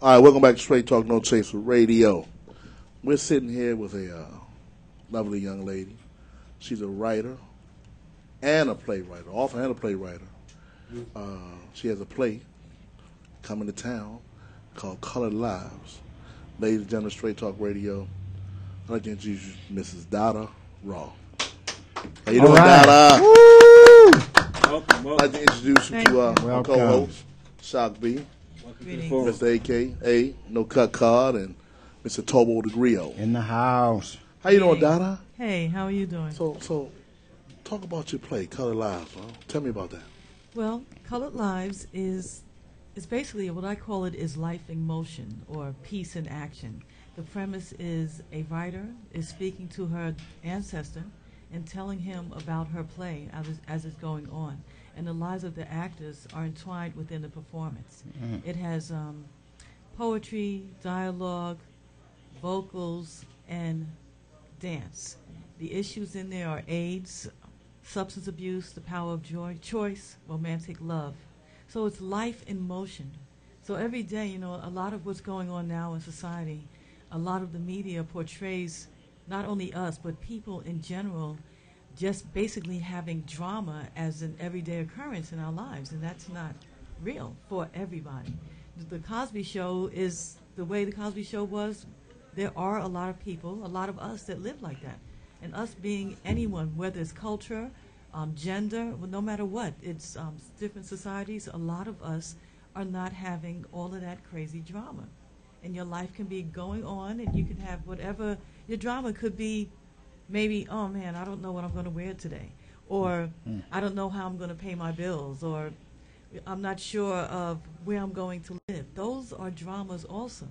All right, welcome back to Straight Talk No Chaser Radio. We're sitting here with a lovely young lady. She's a writer and a playwright, author and a playwright. She has a play coming to town called Colored Lives. Ladies and gentlemen, Straight Talk Radio. I'd like to introduce you to Mrs. Dada Raw. How you doing, Dada? Woo! Welcome. I'd like to introduce you to our co-host, Shak B. Mr. A.K.A. No Cut Card, and Mr. Tobal the Griot. In the house. How you doing, Dada? Hey, how are you doing? So, talk about your play, Colored Lives. Huh? Tell me about that. Well, Colored Lives is basically what I call it is life in motion or peace in action. The premise is a writer is speaking to her ancestor and telling him about her play as it's going on. And the lives of the actors are entwined within the performance. Mm-hmm. It has poetry, dialogue, vocals, and dance. The issues in there are AIDS, substance abuse, the power of joy, choice, romantic love. So it's life in motion. So every day, you know, a lot of what's going on now in society, a lot of the media portrays not only us, but people in general just basically having drama as an everyday occurrence in our lives, and that's not real for everybody. The Cosby Show is the way the Cosby Show was. There are a lot of people, a lot of us that live like that. And us being anyone, whether it's culture, gender, well, no matter what, it's different societies, a lot of us are not having all of that crazy drama. And your life can be going on, and you can have whatever. Your drama could be maybe, oh man, I don't know what I'm going to wear today. Or I don't know how I'm going to pay my bills. Or I'm not sure of where I'm going to live. Those are dramas also.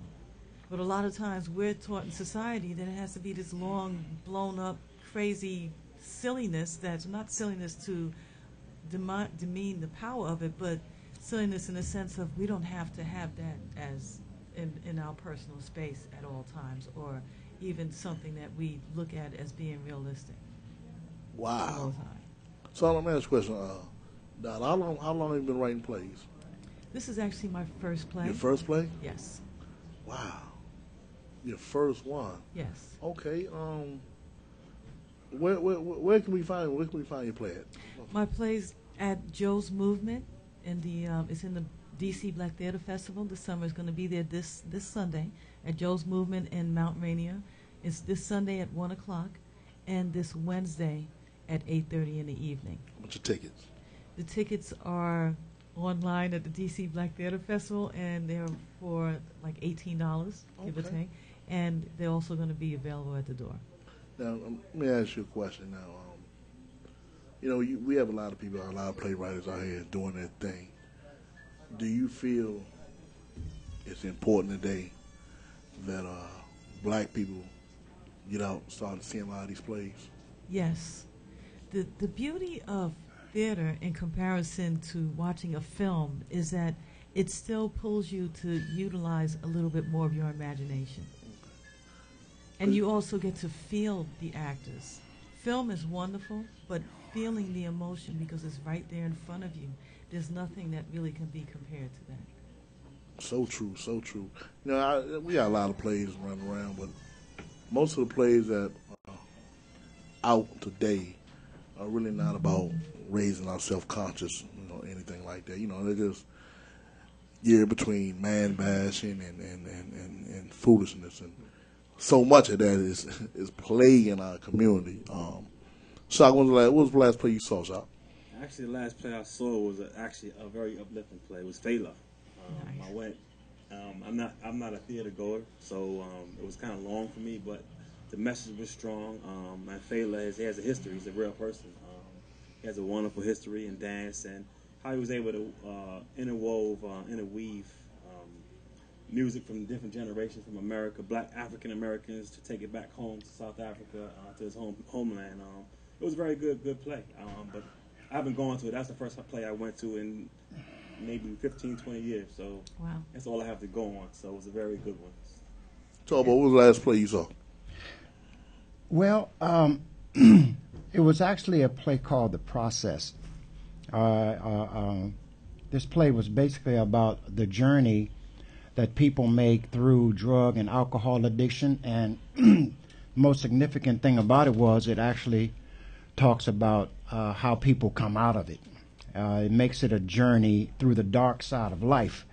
But a lot of times we're taught in society that it has to be this long, blown up, crazy silliness that's not silliness to demean the power of it, but silliness in the sense of we don't have to have that as in our personal space at all times, or even something that we look at as being realistic. Wow. So let me ask you a question. Dad, how long have you been writing plays? This is actually my first play. Your first play? Yes. Wow. Your first one? Yes. Okay. Where can we find your play at? My play's at Joe's Movement in the it's in the DC Black Theater Festival. This summer is going to be there this Sunday at Joe's Movement in Mount Rainier. It's this Sunday at 1 o'clock and this Wednesday at 8:30 in the evening. What's your tickets? The tickets are online at the DC Black Theater Festival, and they're for like $18, give or take. And they're also going to be available at the door. Now, let me ask you a question now. You know, we have a lot of people, a lot of playwrights out here doing their thing. Do you feel it's important today that black people get out and start seeing a lot of these plays? Yes. The beauty of theater in comparison to watching a film is that it still pulls you to utilize a little bit more of your imagination. And you also get to feel the actors. Film is wonderful, but feeling the emotion because it's right there in front of you, there's nothing that really can be compared to that. So true, so true. You know, we got a lot of plays running around, but most of the plays that are out today are really not about raising our self-conscious, you know, anything like that. You know, they're just geared between man bashing and foolishness, and so much of that is plaguing our community. Shak, what was the last play you saw, Shak? Actually, the last play I saw was actually a very uplifting play. It was Fela. Nice. I went. I'm not a theater goer, so it was kind of long for me, but the message was strong. And Fela he has a history. He's a real person. He has a wonderful history in dance, and how he was able to interweave music from different generations from America, black African Americans, to take it back home to South Africa, to his homeland. It was a very good play. But I haven't gone to it. That's the first play I went to in maybe 15, 20 years. So wow. That's all I have to go on. So it was a very good one. Tobal, what was the last play you saw? Well, it was actually a play called The Process. This play was basically about the journey that people make through drug and alcohol addiction. And the most significant thing about it was it actually talks about how people come out of it. It makes it a journey through the dark side of life.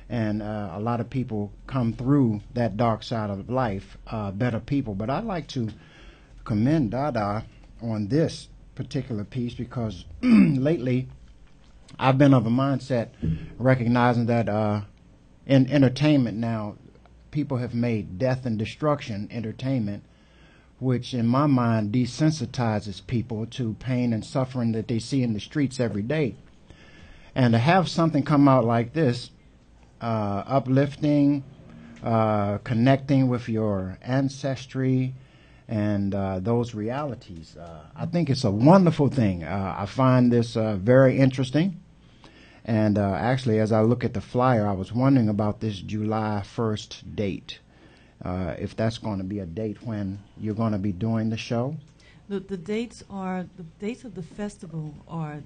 And a lot of people come through that dark side of life better people. But I'd like to commend Dada on this particular piece because lately I've been of a mindset recognizing that in entertainment now, people have made death and destruction entertainment, which in my mind desensitizes people to pain and suffering that they see in the streets every day. And to have something come out like this, uplifting, connecting with your ancestry and those realities, I think it's a wonderful thing. I find this very interesting. And actually, as I look at the flyer, I was wondering about this July 1st date. If that's going to be a date when you're going to be doing the show? The dates of the festival are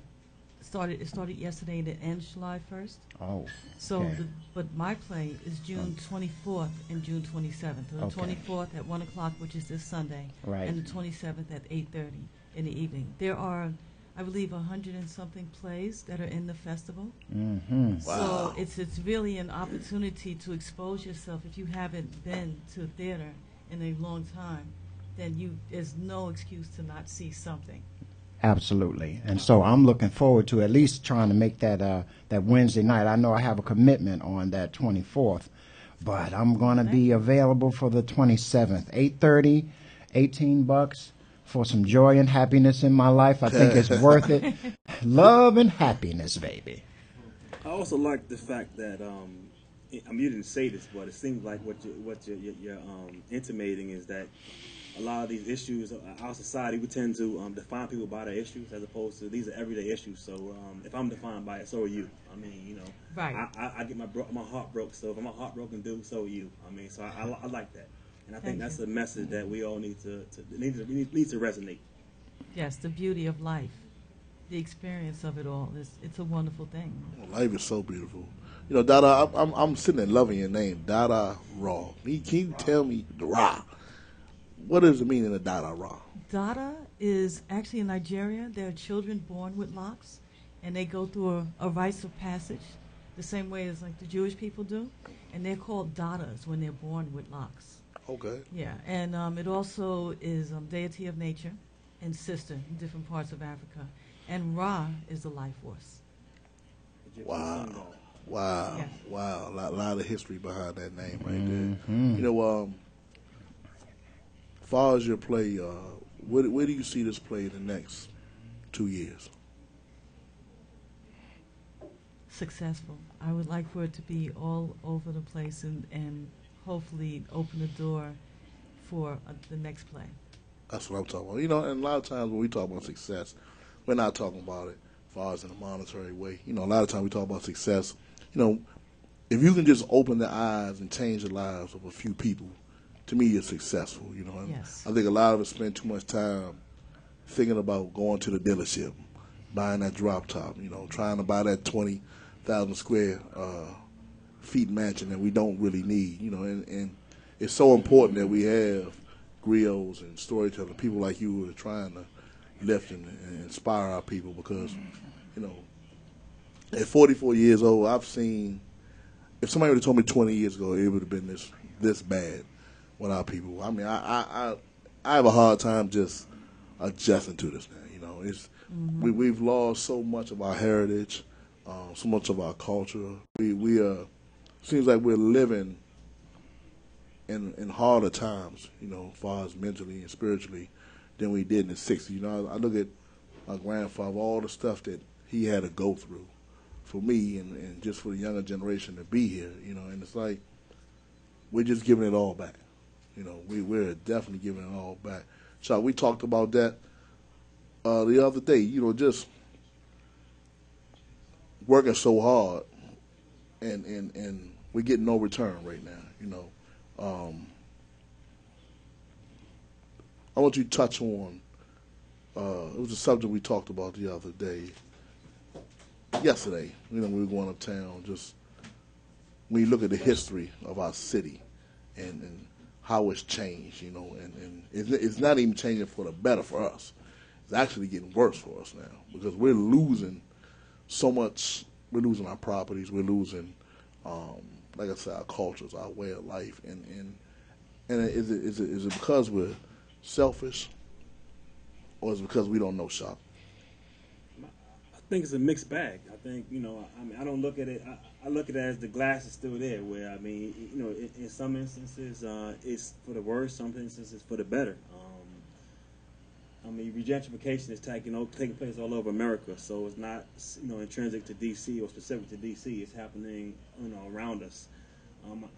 started. It started yesterday and it ends July 1st. Oh. So, okay. But my play is June 24th and June 27th. So the Okay. 24th at 1 o'clock, which is this Sunday, Right. and the 27th at 8:30 in the evening. There are, I believe, 100 and something plays that are in the festival. Mm-hmm. So it's really an opportunity to expose yourself. If you haven't been to theater in a long time, then there's no excuse to not see something. Absolutely. And so I'm looking forward to at least trying to make that Wednesday night. I know I have a commitment on that 24th, but I'm going to be available for the 27th. 8:30, $18 for some joy and happiness in my life. I think it's worth it. Love and happiness, baby. I also like the fact that I mean, you didn't say this, but it seems like what you're intimating is that a lot of these issues, our society, we tend to define people by their issues as opposed to these are everyday issues. So if I'm defined by it, so are you. I mean, you know, Right. I get my heart broke. So if I'm a heartbroken dude, so are you. I mean, so I like that, and I think Thank that's you. a message that we all need to resonate. Yes, the beauty of life, the experience of it all. It's a wonderful thing. Life is so beautiful. You know, Dada, I'm sitting there loving your name, Dada Raw. Can you tell me the Ra? What does it mean in the Dada Ra? Dada is actually in Nigeria. There are children born with locks, and they go through a rites of passage, the same way as like the Jewish people do, and they're called Dadas when they're born with locks. Okay. Yeah, and it also is deity of nature and sister in different parts of Africa, and Ra is the life force. Wow. Wow. Yeah. Wow. A lot of history behind that name right Mm-hmm. there. You know, as far as your play, where do you see this play in the next 2 years? Successful. I would like for it to be all over the place and hopefully open the door for the next play. That's what I'm talking about. You know, and a lot of times when we talk about success, we're not talking about it as far as in a monetary way. You know, a lot of times we talk about success. You know, if you can just open the eyes and change the lives of a few people, to me, you're successful. You know, and Yes. I think a lot of us spend too much time thinking about going to the dealership, buying that drop top. You know, trying to buy that 20,000 square feet mansion that we don't really need. You know, and it's so important that we have griots and storytellers, people like you who are trying to lift and inspire our people because, you know, at 44 years old, I've seen, if somebody would have told me 20 years ago it would have been this bad with our people. I mean, I have a hard time just adjusting to this now. You know, it's we've lost so much of our heritage, so much of our culture. We seems like we're living in harder times, you know, as far as mentally and spiritually than we did in the 60s. You know, I look at my grandfather, all the stuff that he had to go through for me and just for the younger generation to be here, you know, and it's like we're just giving it all back. You know, we're definitely giving it all back. Shak, we talked about that the other day, you know, just working so hard and we're getting no return right now, you know. I want you to touch on, it was a subject we talked about the other day, yesterday, you know, we were going uptown, just when you look at the history of our city and how it's changed, you know, and it's not even changing for the better for us. It's actually getting worse for us now because we're losing so much. We're losing our properties. We're losing, like I said, our cultures, our way of life. And is it because we're selfish, or is it because we don't know Shak? I think it's a mixed bag. I think, you know, I mean, I don't look at it. I look at it as the glass is still there. Where I mean, you know, in some instances it's for the worse. Some instances it's for the better. I mean, regentrification is taking place all over America, so it's not, you know, intrinsic to D.C. or specific to D.C. It's happening, you know, around us.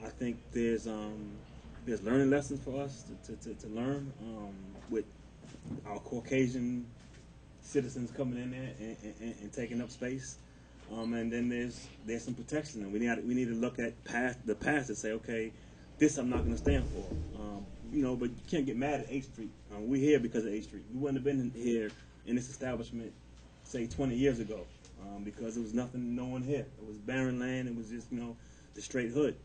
I think there's learning lessons for us to learn with our Caucasian citizens coming in there and taking up space, and then there's some protection, and we need to look at the past and say, okay, this I'm not going to stand for. You know, but you can't get mad at 8th Street. We're here because of 8th Street. We wouldn't have been here in this establishment, say, 20 years ago, because there was no one here. It was barren land. It was just, you know, the straight hood.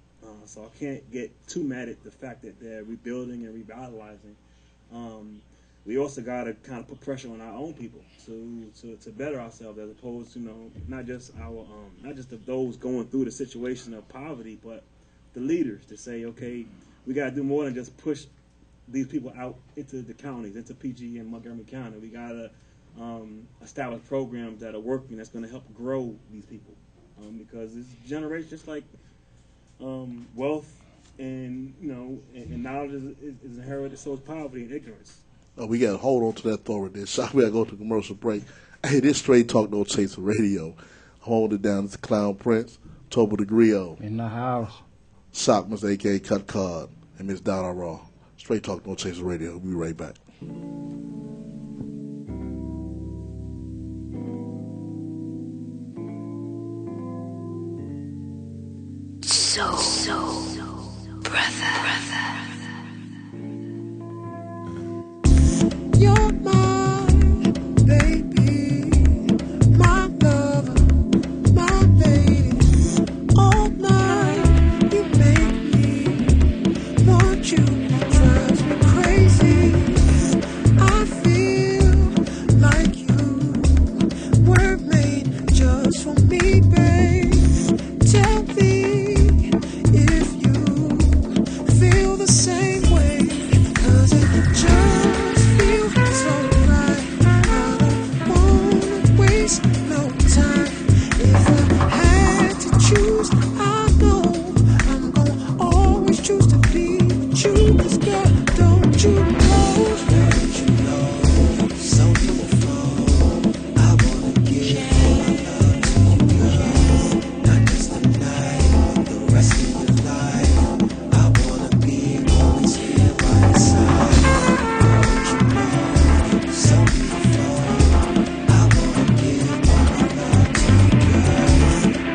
So I can't get too mad at the fact that they're rebuilding and revitalizing. We also got to kind of put pressure on our own people to better ourselves, as opposed to, you know, not just those going through the situation of poverty, but the leaders to say, okay, we got to do more than just push these people out into the counties, into PG and Montgomery County. We got to establish programs that are working, that's going to help grow these people, because this generation, just like wealth and, you know, and knowledge is inherited, so is poverty and ignorance. We got to hold on to that thought right there. Shak, we got to go to commercial break. Hey, this Straight Talk No Chaser Radio. Hold it down. It's the Clown Prince, Tobal the Griot. In the house. Shak, Mr. A.K.A. Cut Card, and Miss Dada Raw. Straight Talk No Chaser Radio. We'll be right back. Brother. You're my baby, my lover, my lady. All night you make me want you, drives me crazy. I feel like you were made just for me, babe. Tell me if you feel the same way, 'cause it just feels so right. I don't wanna waste no time. If I had to choose, I know I'm gonna always choose to be with you. 'Cause girl, don't you know, so beautiful. I wanna give my love to you, girl. Not just tonight, but the rest of your life. I wanna be always here by your side. Don't you know, so beautiful. I wanna give my love to you, girl.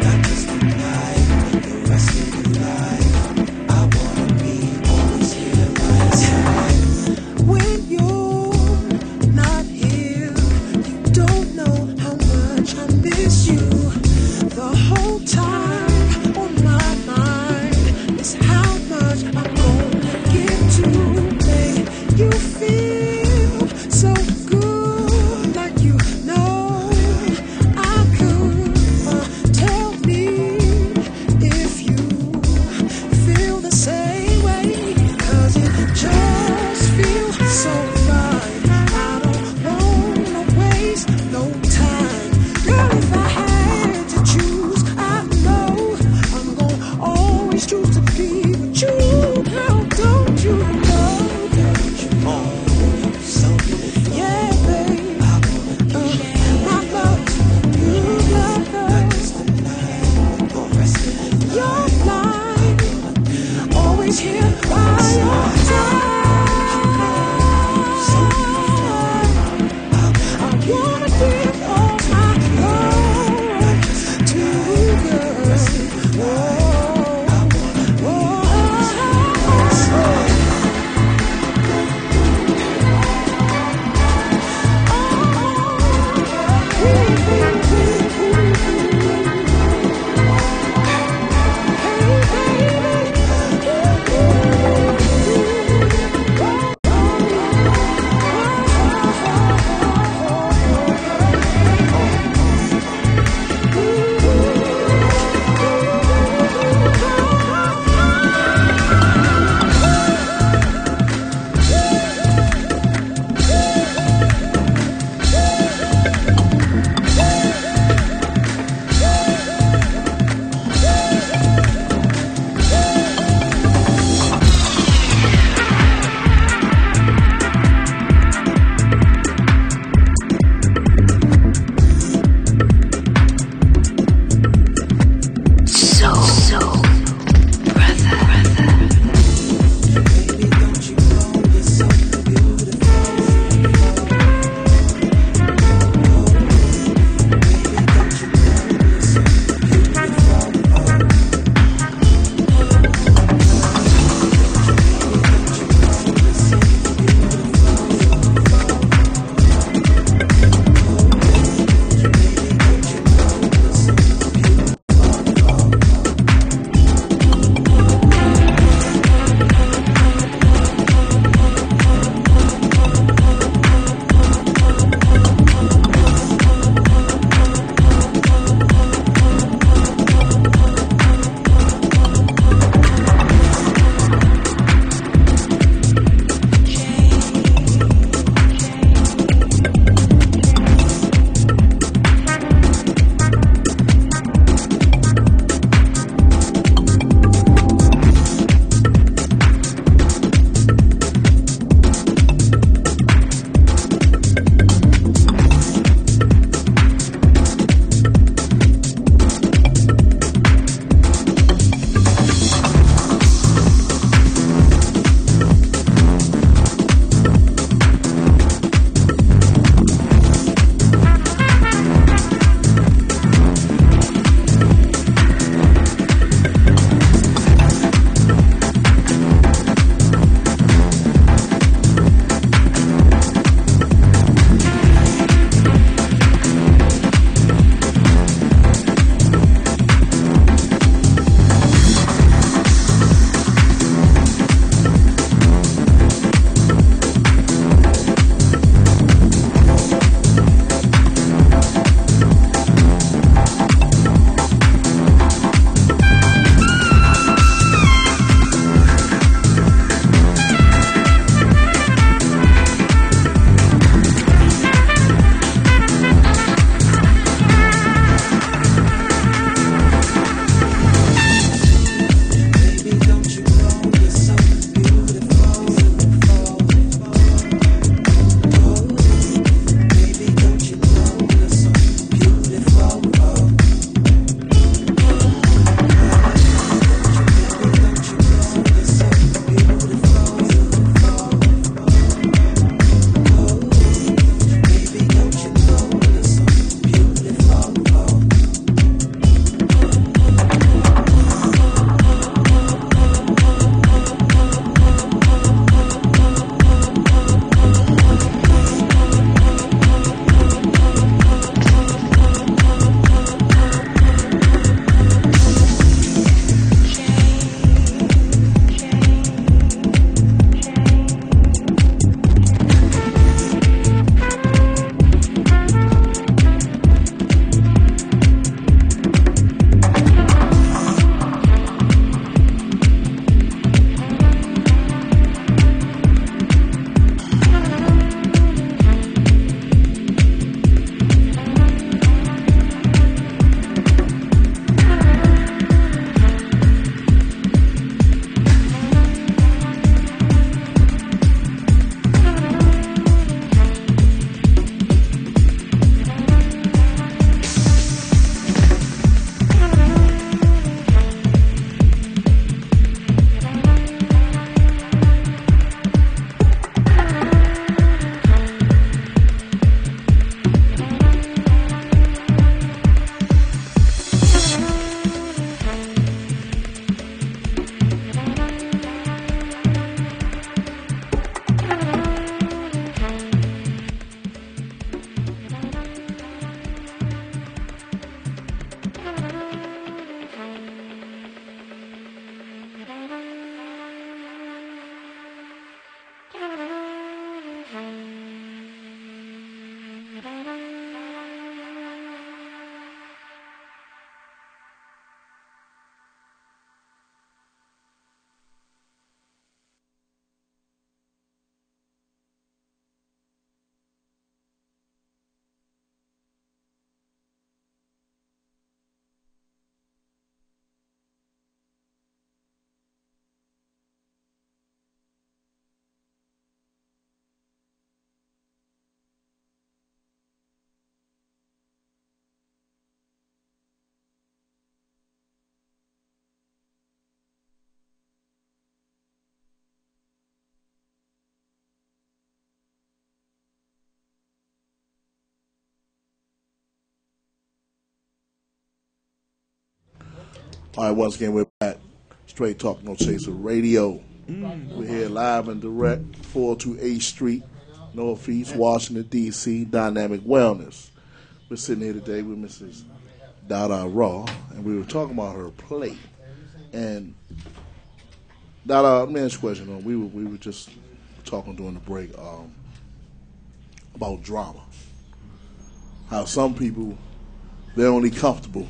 Not just tonight, but the rest of your life. I wanna be always here by your side. When you're not here, you don't know how much I miss you. The whole time on my mind is how much I'm gonna give to make you feel so good, like you know I could. Tell me if you feel the same way, 'cause it just feels so right. I don't wanna waste no time. Girl, if I had to choose, I know I'm gonna always choose to be with you. Girl, don't you know? So beautiful. Yeah, babe. I wanna give my love to you, love. Not just tonight, the rest of your life. Always here by your side. I wanna give all my love to you, girl. Hey, All right, once again, we're back. Straight Talk, No Chaser Radio. We're here live and direct, 428 Street, Northeast, Washington, D.C., Dynamic Wellness. We're sitting here today with Mrs. Dada Raw, and we were talking about her play. And Dada, let me ask you a question. We were just talking during the break about drama. How some people, they're only comfortable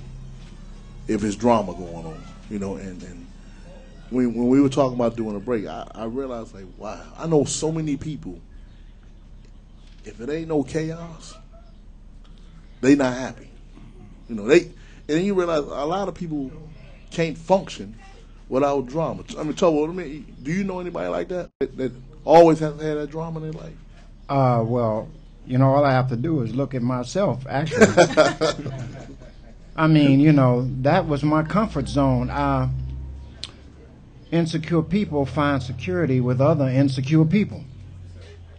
if it's drama going on, you know, and when we were talking about doing a break, I realized, like, wow, I know so many people, if it ain't no chaos, they not happy. You know, and then you realize a lot of people can't function without drama. I mean, Tobal, do you know anybody like that always has had that drama in their life? Well, you know, all I have to do is look at myself, actually. I mean, you know, that was my comfort zone. Insecure people find security with other insecure people.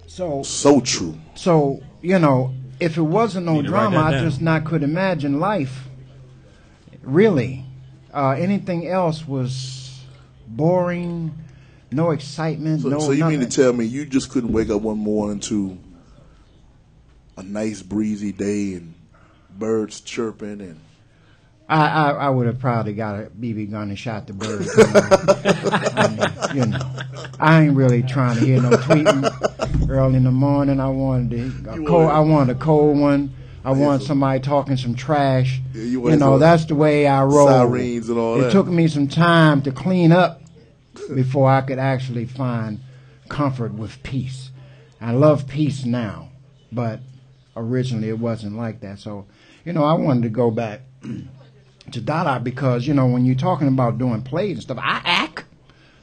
So true. So, you know, if it wasn't no drama, I just not could imagine life. Really. Anything else was boring, no excitement, so you nothing. mean to tell me you just couldn't wake up one morning to a nice breezy day and birds chirping and I would have probably got a BB gun and shot the bird. I mean, you know, I ain't really trying to hear no tweeting early in the morning. I wanted a cold one. I want somebody talking some trash. Yeah, you know, that's the way I roll. Sirens and all that. It took me some time to clean up before I could actually find comfort with peace. I love peace now, but originally it wasn't like that. So, you know, I wanted to go back to Dada because, you know, when you're talking about doing plays and stuff, I act,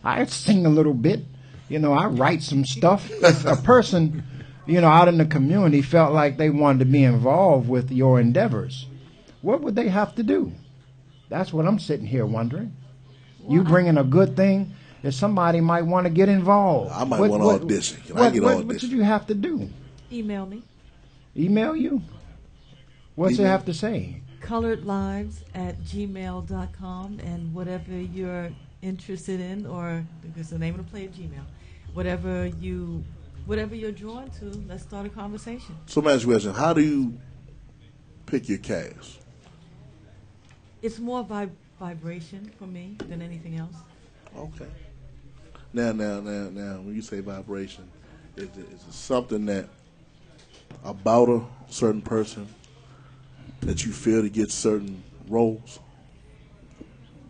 I sing a little bit, you know, I write some stuff. If a person, you know, out in the community felt like they wanted to be involved with your endeavors, what would they have to do? That's what I'm sitting here wondering. You bringing a good thing that somebody might want to get involved. I might want to audition. What did you have to do? Email me. Email you? What's it have to say? coloredlives@gmail.com, and whatever you're interested in, or because the name of the play at Gmail, whatever you're drawn to, let's start a conversation. So, man, question: how do you pick your cast? It's more vibration for me than anything else. Okay. Now, when you say vibration, is it something that about a certain person that you feel to get certain roles?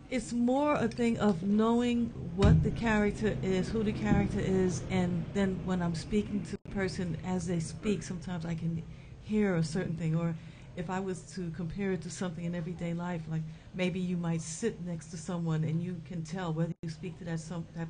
It's more a thing of knowing what the character is, who the character is, and then when I'm speaking to the person as they speak, sometimes I can hear a certain thing. Or if I was to compare it to something in everyday life, like maybe you might sit next to someone and you can tell whether you speak to that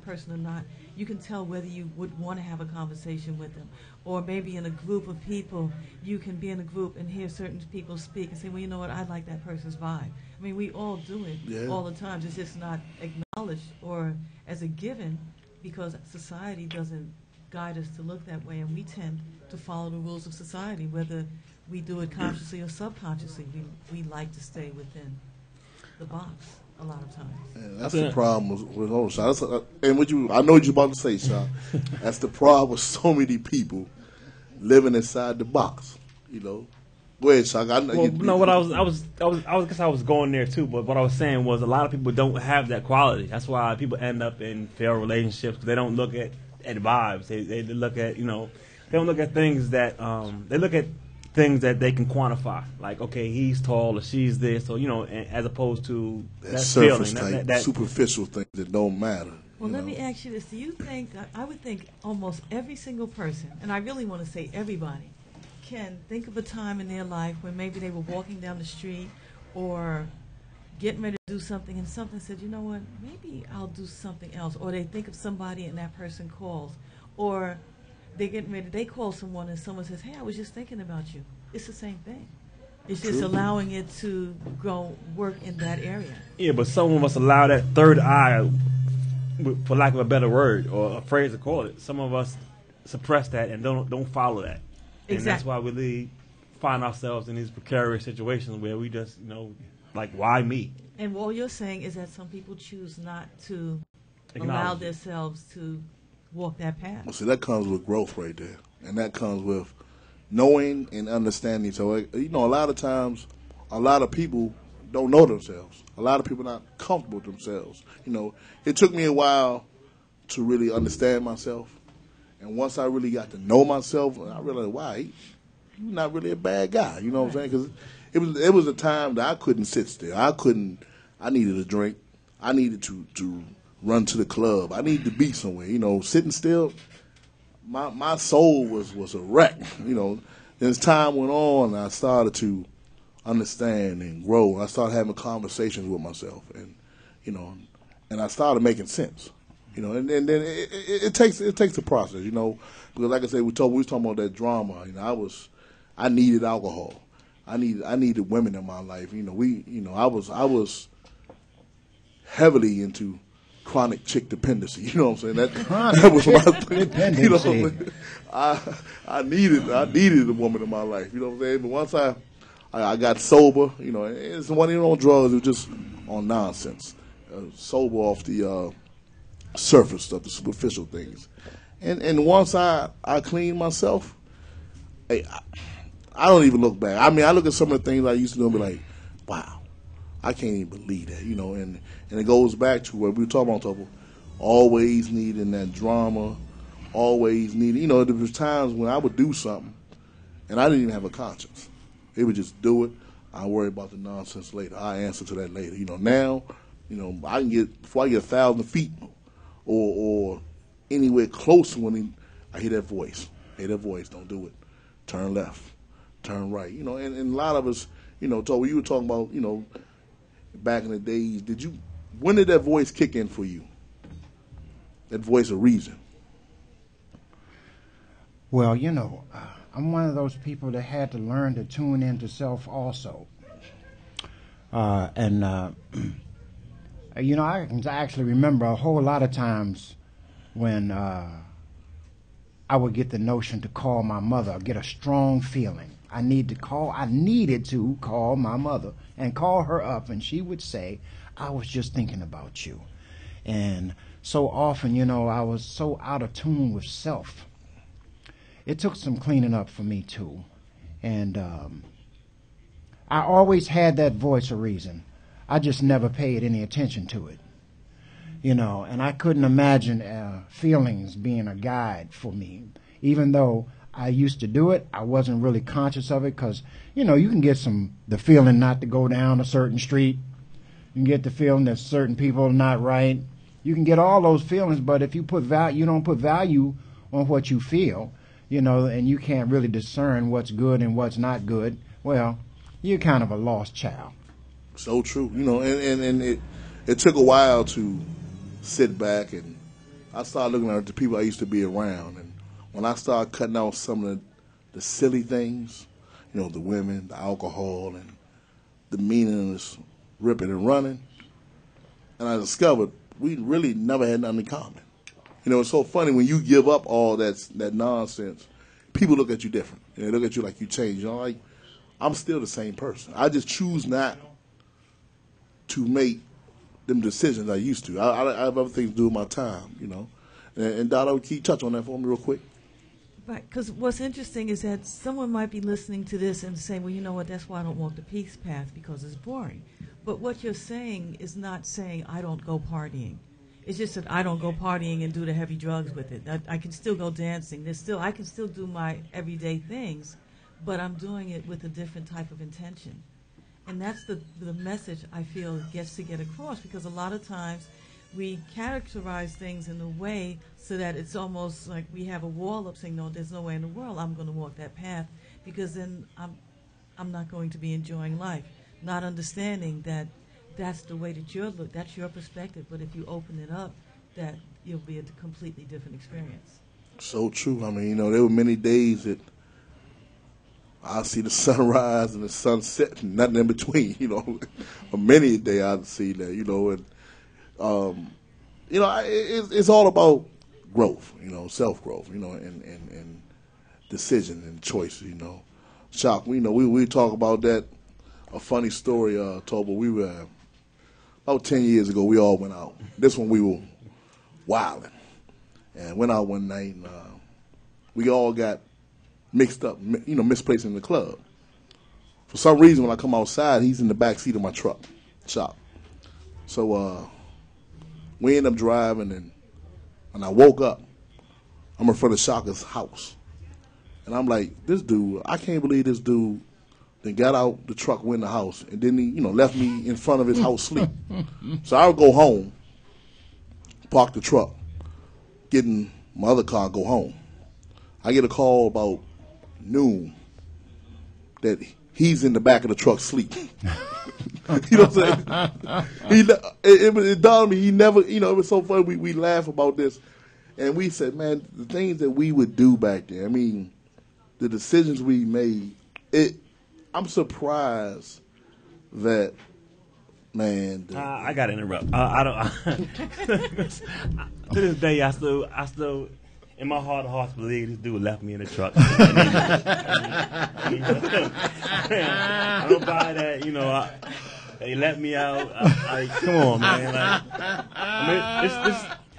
person or not. You can tell whether you would want to have a conversation with them. Or maybe in a group of people, you can be in a group and hear certain people speak and say, well, you know what, I like that person's vibe. I mean, we all do it all the time. It's just not acknowledged or as a given because society doesn't guide us to look that way, and we tend to follow the rules of society, whether we do it consciously or subconsciously. We like to stay within the box a lot of times. Yeah, that's the problem with all Shak. And I know what you're about to say, Shak. That's the problem with so many people living inside the box. You know. Go ahead, Shak. I guess I was going there too. But what I was saying was a lot of people don't have that quality. That's why people end up in failed relationships. They don't look at vibes. They look at, you know, they don't look at things that they look at things that they can quantify, like, okay, he's tall or she's this, or, you know, as opposed to that surface feeling, that superficial things that don't matter. Well, let me ask you this. Do you think, I would think almost every single person, and I really want to say everybody, can think of a time in their life when maybe they were walking down the street or getting ready to do something and something said, you know what, maybe I'll do something else. Or they think of somebody and that person calls. Or they're getting ready, they call someone and someone says, hey, I was just thinking about you. It's the same thing. It's just allowing it to go work in that area. Yeah, but some of us allow that third eye, for lack of a better word or a phrase to call it. Some of us suppress that and don't follow that. And that's why we find ourselves in these precarious situations where we just, you know, like, why me? And what you're saying is that some people choose not to allow Acknowledge it. themselves to walk that path. Well, see, that comes with growth right there. And that comes with knowing and understanding. So, you know, a lot of times, a lot of people don't know themselves. A lot of people are not comfortable with themselves. You know, it took me a while to really understand myself. And once I really got to know myself, I realized, wow, you're not really a bad guy. You know what I'm saying? Because it was a time that I couldn't sit still. I needed a drink. I needed to run to the club. I needed to be somewhere. You know, sitting still, my soul was a wreck. You know, as time went on, I started to understand and grow. I started having conversations with myself, and you know, and I started making sense. You know, and then it takes a process. You know, because like I said, we was talking about that drama. You know, I needed alcohol. I needed women in my life. You know, I was heavily into chronic chick dependency. You know what I'm saying? That was my thing. You know what I'm saying? I needed a woman in my life. You know what I'm saying? But once I got sober, you know, it's one of on drugs. It was just on nonsense. Sober off the surface stuff, the superficial things. And once I cleaned myself, hey, I don't even look back. I mean, I look at some of the things I used to do and be like, wow, I can't even believe that, you know. And it goes back to what we were talking about, Tobal, always needing that drama, always needing, you know, there was times when I would do something and I didn't even have a conscience. They would just do it. I'll worry about the nonsense later. I'll answer to that later. You know, now, you know, before I get 1,000 feet or anywhere close to when I hear that voice. Hear that voice, don't do it. Turn left. Turn right, you know, and a lot of us, you know, Toby, you were talking about, you know, back in the days. When did that voice kick in for you? That voice of reason. Well, you know, I'm one of those people that had to learn to tune into self also, and you know, I can actually remember a whole lot of times when I would get the notion to call my mother, get a strong feeling. I needed to call my mother and call her up, and she would say, I was just thinking about you. And so often, you know, I was so out of tune with self. It took some cleaning up for me, too. And I always had that voice of reason. I just never paid any attention to it. You know, and I couldn't imagine feelings being a guide for me. Even though I used to do it, I wasn't really conscious of it because, you know, you can get the feeling not to go down a certain street. You can get the feeling that certain people are not right. You can get all those feelings, but if you don't put value on what you feel, you know, and you can't really discern what's good and what's not good, well, you're kind of a lost child. So true. You know, and it took a while to sit back, and I started looking at the people I used to be around, and when I started cutting out some of the silly things, you know, the women, the alcohol, and the meaningless ripping and running, and I discovered we really never had nothing in common. You know, it's so funny when you give up all that nonsense, people look at you different. And they look at you like you changed. You know, like, I'm still the same person. I just choose not to make them decisions I used to. I have other things to do with my time, you know. And Dada, can you touch on that for me real quick? Right, because what's interesting is that someone might be listening to this and say, well, you know what, that's why I don't walk the peace path, because it's boring. But what you're saying is not saying I don't go partying. It's just that I don't go partying and do the heavy drugs with it. I can still go dancing. I can still do my everyday things, but I'm doing it with a different type of intention. And that's the message I feel gets to get across, because a lot of times we characterize things in a way so that it's almost like we have a wall up saying, no, there's no way in the world I'm going to walk that path, because then I'm not going to be enjoying life, not understanding that that's the way that that's your perspective. But if you open it up, that you'll be a completely different experience. So true. I mean, you know, there were many days that I see the sunrise and the sunset and nothing in between, you know. Or many a day I'd see that, you know. And, you know, it's all about growth, you know, self-growth, you know, and decision and choices, you know. Shak, you know, we talk about that. A funny story, Tobal, we were about 10 years ago, we all went out. This one we were wilding. And went out one night, and we all got mixed up, misplaced in the club. For some reason, when I come outside, he's in the back seat of my truck, Shak. So we end up driving, and when I woke up, I'm in front of Shaka's house. And I'm like, this dude, I can't believe this dude then got out the truck, went in the house, and then he, left me in front of his house sleep. So I would go home, park the truck, get in my other car, go home. I get a call about noon that he's in the back of the truck sleep. You know what I'm saying? It dawned on me, he never, it was so funny, we laugh about this. And we said, man, the things that we would do back then, I mean, the decisions we made, I'm surprised that, man. I got to interrupt. I don't. To this day, I still, in my heart of hearts, believe this dude left me in the truck. I don't buy that. They let me out. Come on, man.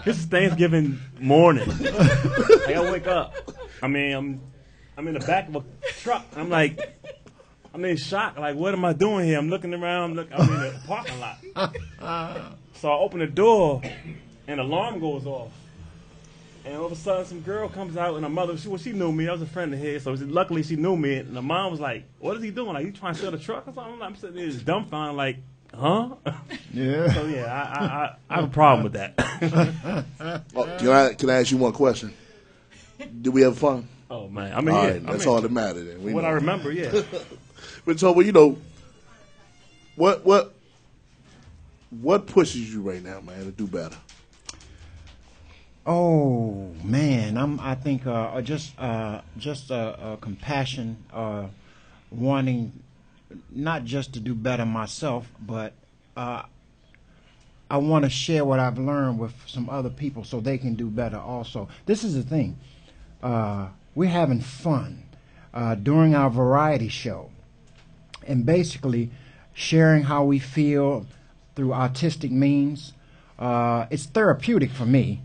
This is Thanksgiving morning. I wake up. I'm in the back of a truck. I'm in shock. Like, what am I doing here? I'm looking around. I'm in the parking lot. So I open the door, and the alarm goes off. And all of a sudden, some girl comes out, and her mother, she knew me. I was a friend of his, so luckily she knew me. And the mom was like, what is he doing? Like, you trying to steal the truck or something? I'm sitting there just dumbfounded, like, huh? Yeah. So, yeah, I have a problem with that. Can I ask you one question? Did we have fun? Oh, man. All right, that's all that matters. Then. I remember, yeah. But so, what pushes you right now, man, to do better? Oh man, I think just compassion, wanting not just to do better myself, but I want to share what I've learned with some other people so they can do better also. This is the thing. We're having fun during our variety show and basically sharing how we feel through artistic means. It's therapeutic for me.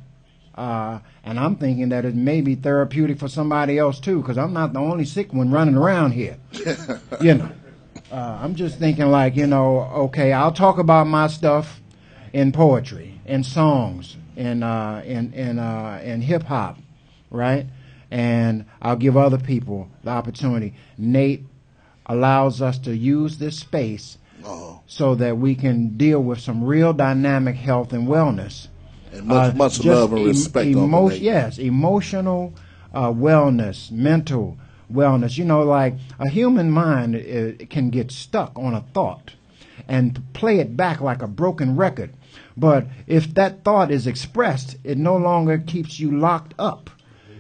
And I'm thinking that it may be therapeutic for somebody else too, because I'm not the only sick one running around here. I'm just thinking like, okay, I'll talk about my stuff in poetry, in songs, in hip hop, right? And I'll give other people the opportunity. Nate allows us to use this space so that we can deal with some real dynamic health and wellness. And much love and respect. Yes, emotional wellness, mental wellness. Like a human mind it can get stuck on a thought and play it back like a broken record. But if that thought is expressed, it no longer keeps you locked up.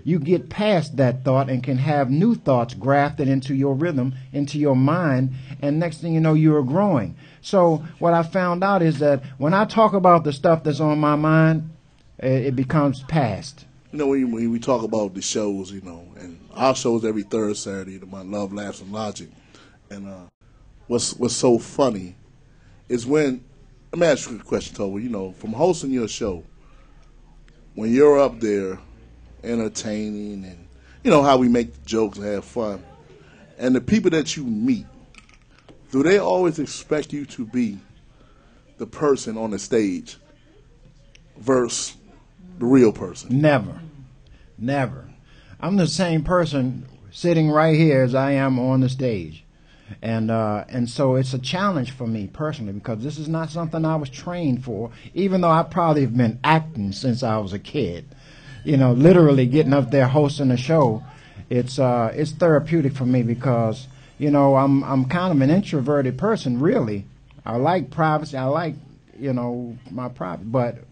You get past that thought and can have new thoughts grafted into your rhythm, into your mind, and next thing you know, you're growing. So what I found out is that when I talk about the stuff that's on my mind, it becomes past. When we talk about the shows, and our shows every third Saturday, my Love, Laughs, and Logic, and what's so funny is when, let me ask you a question, Tobal, from hosting your show, when you're up there entertaining and, how we make jokes and have fun, and the people that you meet, do they always expect you to be the person on the stage versus the real person? Never. I'm the same person sitting right here as I am on the stage. And so it's a challenge for me personally because this is not something I was trained for, even though I probably have been acting since I was a kid. Literally getting up there hosting a show, it's therapeutic for me because I'm kind of an introverted person, really. I like privacy. I like, my private. But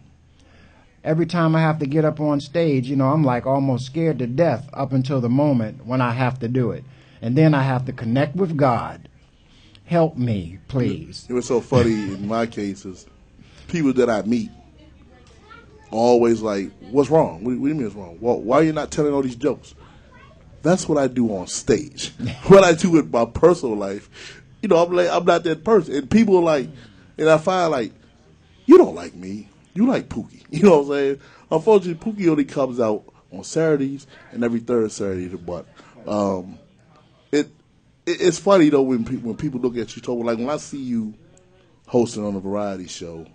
every time I have to get up on stage, I'm like almost scared to death up until the moment when I have to do it. And then I have to connect with God. Help me, please. It was so funny in my case is people that I meet always like, what's wrong? What do you mean what's wrong? Why are you not telling all these jokes? That's what I do on stage. What I do with my personal life, I'm not that person. And people are like, and I find like, you don't like me. You like Pookie. You know what I'm saying? Unfortunately, Pookie only comes out on Saturdays and every third Saturday. But it's funny, though, when people look at you, Tobal, like when I see you hosting on a variety show,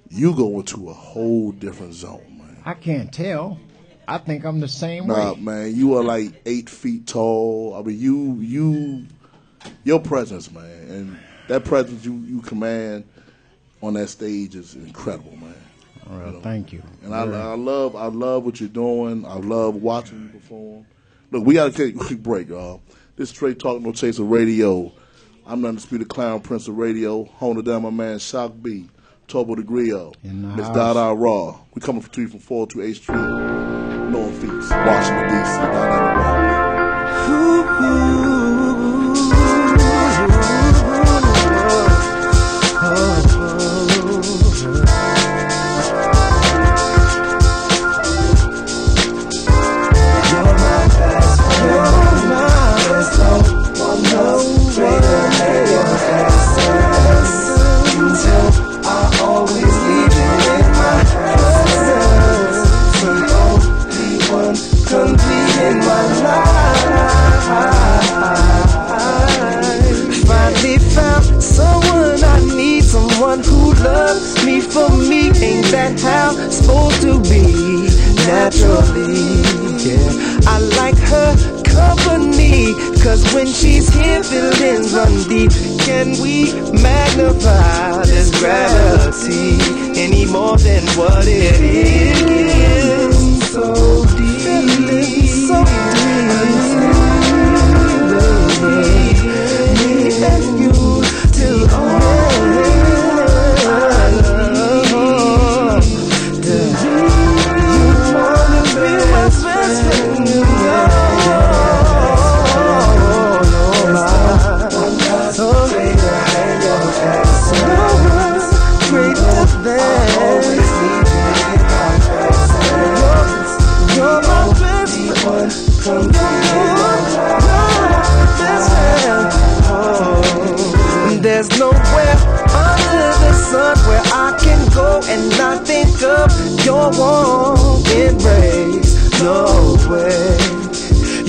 you go into a whole different zone, man. I can't tell. I think I'm the same Nah, way. man, you are like 8 feet tall. I mean, your presence, man, and that presence you command on that stage is incredible, man. Well, You know? thank you. And I love what you're doing. I love watching you perform. Look, we got to take a quick break, y'all. This is Str8TalkNoChaserRadio. I'm the undisputed clown prince of radio. Home down my man Shak B, Tobal the Griot, In the Miss house. Dada Raw. We coming to you from 428 Street, North Feast, Washington D.C. Dynamic Raw. Finally found someone I need, someone who loves me for me. Ain't that how it's supposed to be? Naturally, yeah. I like her company, cause when she's here, feelings run deep. Can we magnify this gravity any more than what it is? So deep, feelings so deep. Me and you till there's nowhere under the sun where I can go and not think of your warm embrace. No way.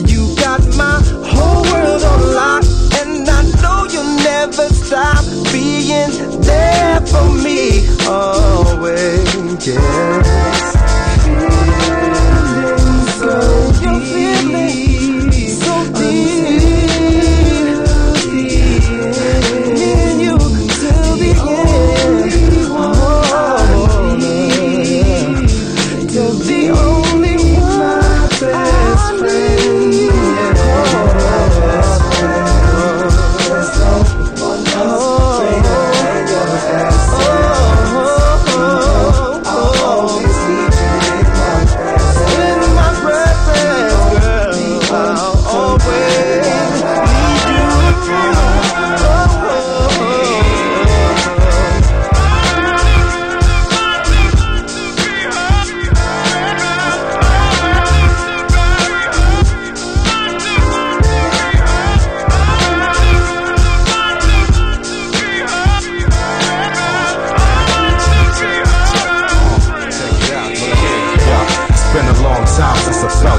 You got my whole world on lock, and I know you'll never stop being there for me. Always, yes. Feeling so deep. You're feeling so deep.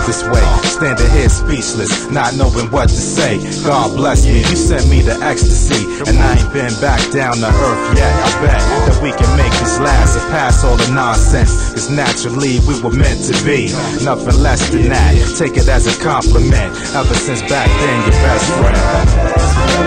This way, standing here speechless, not knowing what to say. God bless me, you sent me the ecstasy, and I ain't been back down to earth yet. I bet that we can make this last and pass all the nonsense, cause naturally we were meant to be, nothing less than that. Take it as a compliment, ever since back then your best friend.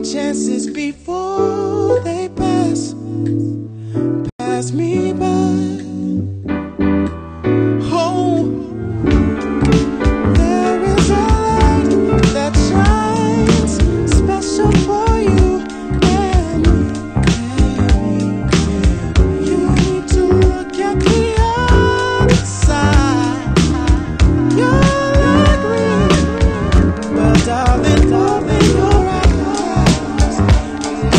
chances before they pass me by. Oh, there is a light that shines special for you and me. You need to look at the other side. You're like green, but darling, open your eyes.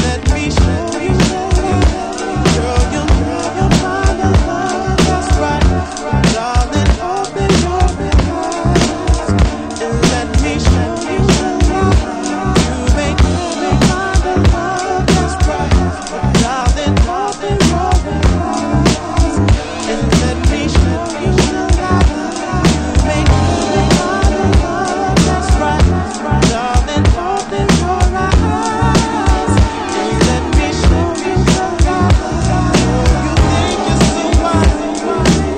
Let me show you the light. Girl, you'll find the love that's right. Darling, open your eyes and let me show you the light. You may find the love that's right. Darling, open your eyes and let me show you the light. You may find the love that's right. Darling, open your eyes and let me show you the light. You think you're so wise,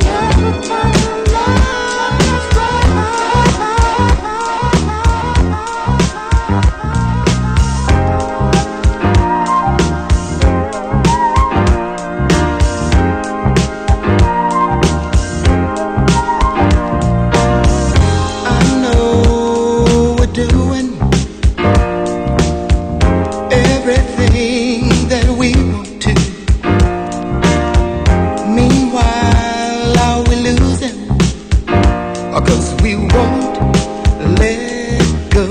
never find the love that's right. I know we're doing everything that we want to. Meanwhile, are we losing? 'Cause we won't let go.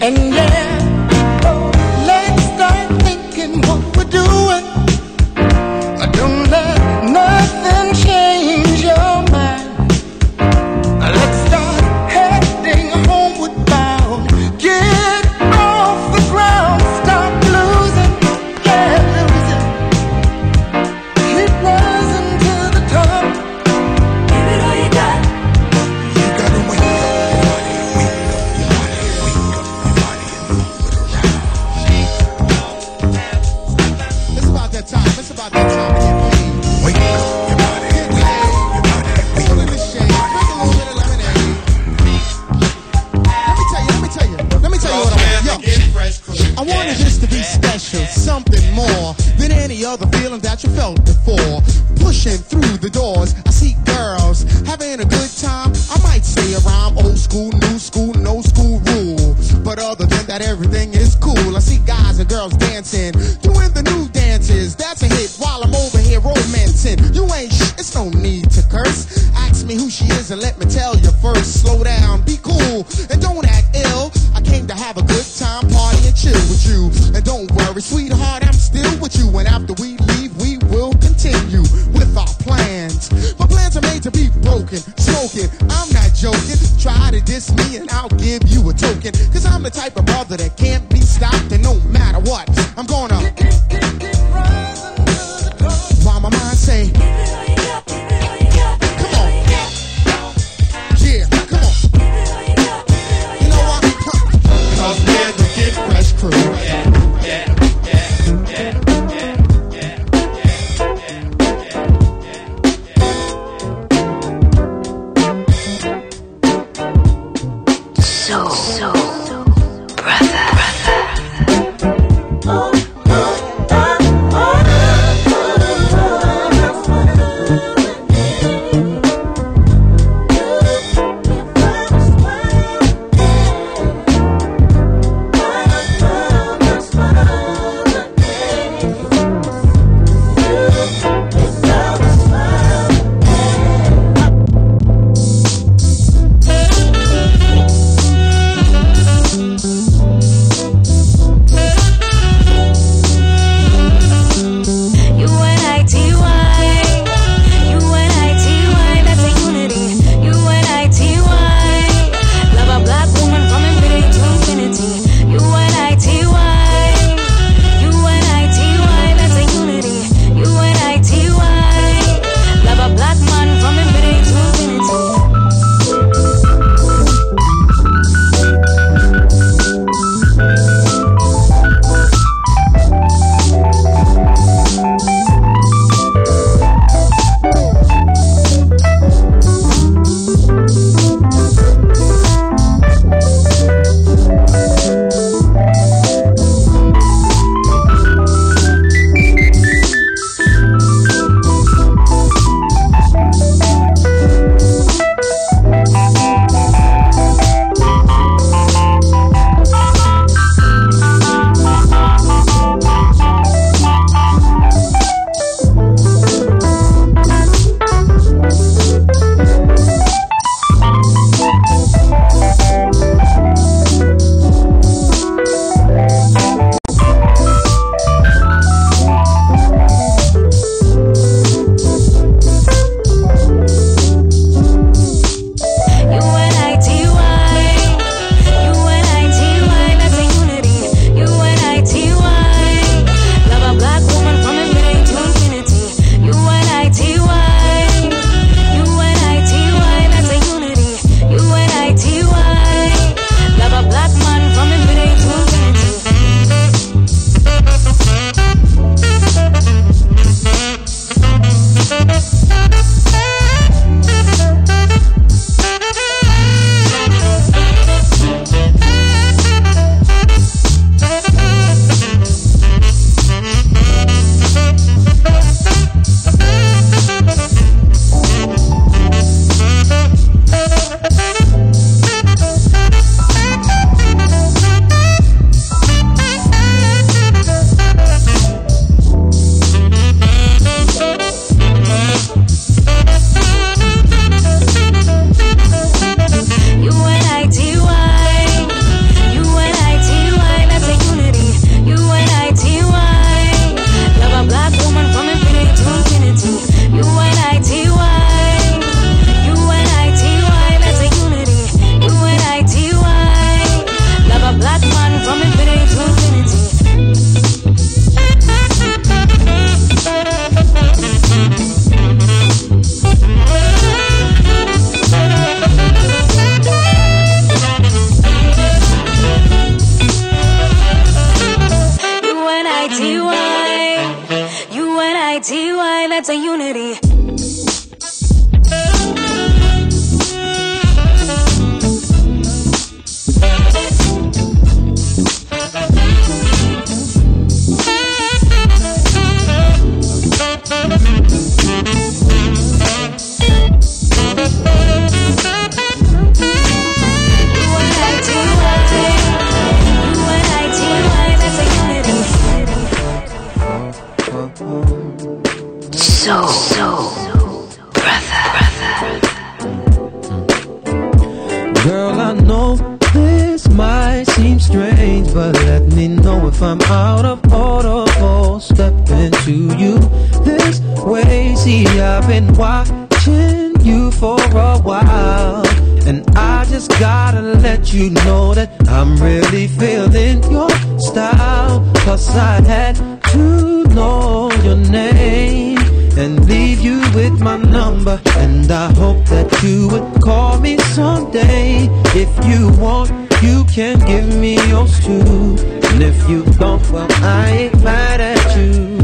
And yeah, let's start thinking what we're doing. Don't let nothing change your mind. Let's start heading homeward bound. Get off the ground, stop losing, yeah, losing. Keep rising to the top. Give it all you got. You gotta wake up your body, wake up your body, wake up your body and move it around. It's about that time. It's about that time to get paid. Wake up your body, wake up your body, wake up your body. Drink a little bit of lemonade. Let me tell you what I want. Yo, I wanted this to be special, something more than any other feeling that you felt before. Pushing through the doors, I see girls having a good time. I might say a rhyme, old school, new school, no school rule. But other than that, everything is cool. I see guys and girls dancing, doing the new dances. That's a hit while I'm over here romancing. You ain't it's no need to curse. Ask me who she is and let me tell you first. Slow down, be cool, and don't act ill. I came to have a good time, party and chill with you. And don't worry, sweetheart, I'm still with you. And after we leave, we will continue with our plans. My plans are made to be broken, smoking. I'm not joking. Try to diss me and I'll give you a token. 'Cause I'm the type of brother that can't be stopped. And no matter what, I'm gonna keep rising to the top. While my mind say, come on. Yeah, come on. You know what? 'Cause we're the Get Fresh crew. that's a unity. Girl, I know this might seem strange, but let me know if I'm out of order or step into you this way. See, I've been watching you for a while, and I just gotta let you know that I'm really feeling your style. Cause I had to know your name and leave you with my number, and I hope that you would call me someday. If you want, you can give me yours too, and if you don't, well, I ain't mad at you.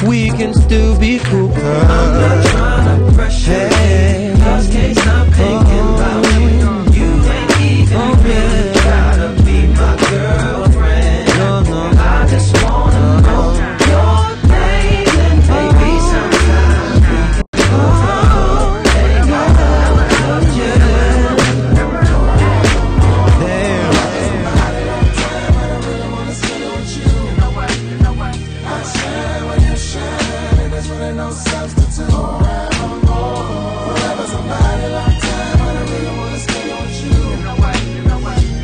We can still be cool, girl. I'm not trying to pressure you, just can't stop thinking about you. You ain't even really try to be my girlfriend. No, I just wanna know your name, and maybe sometime we can go home. Hey, girl, I love you. Damn. I shine when you shine, and there's really no substitute. Forever somebody long time, but I really wanna stay with you.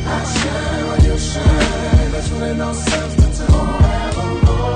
I shine when you shine, and there's really no substitute. Forevermore.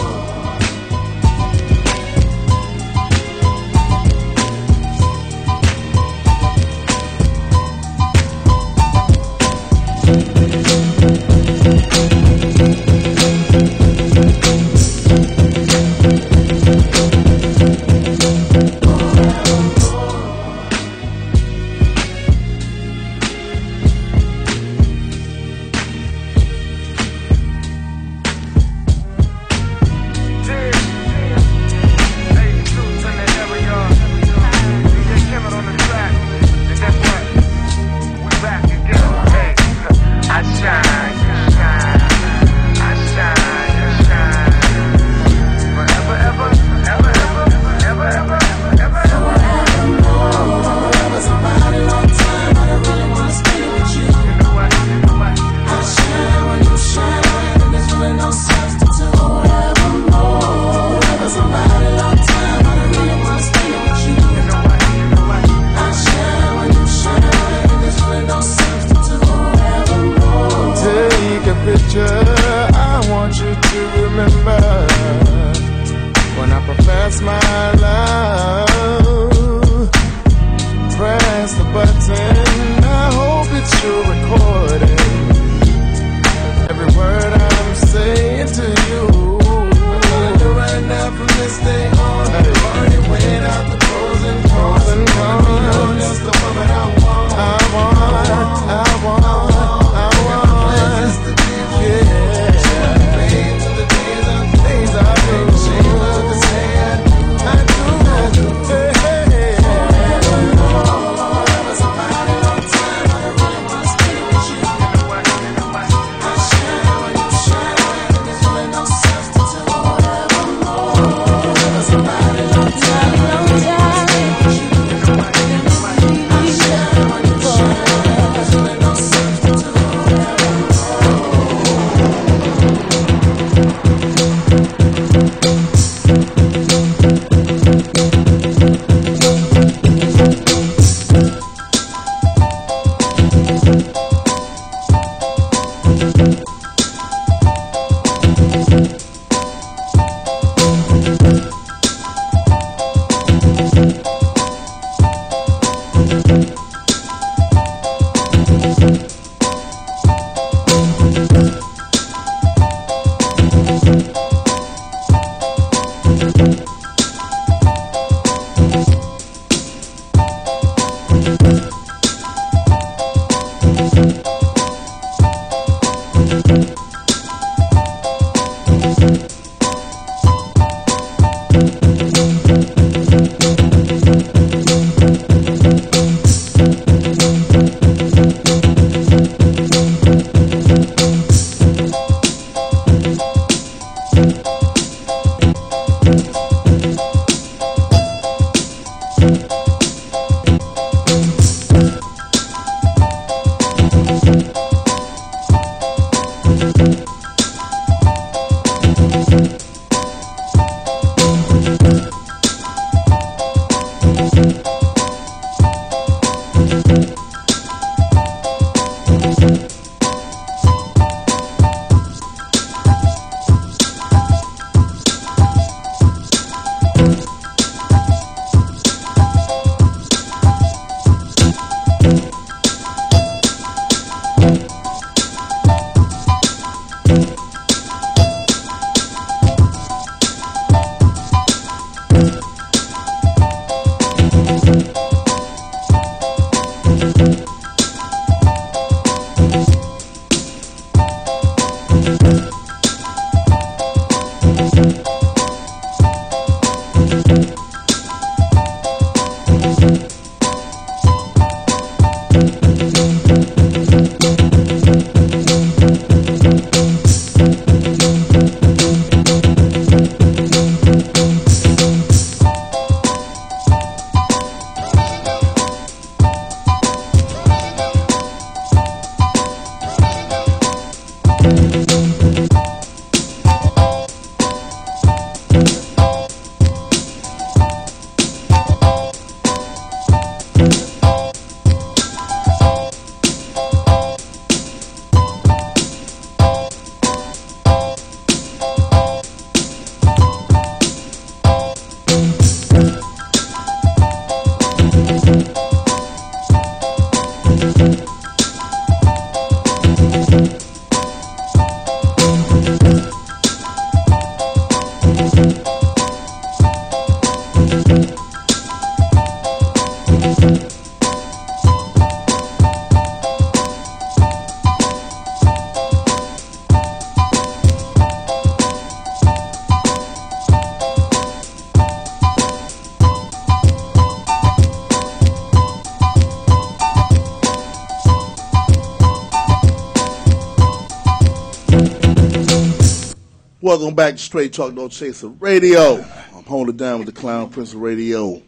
Welcome back to Straight Talk No Chaser Radio. I'm holding it down with the Clown Prince of Radio.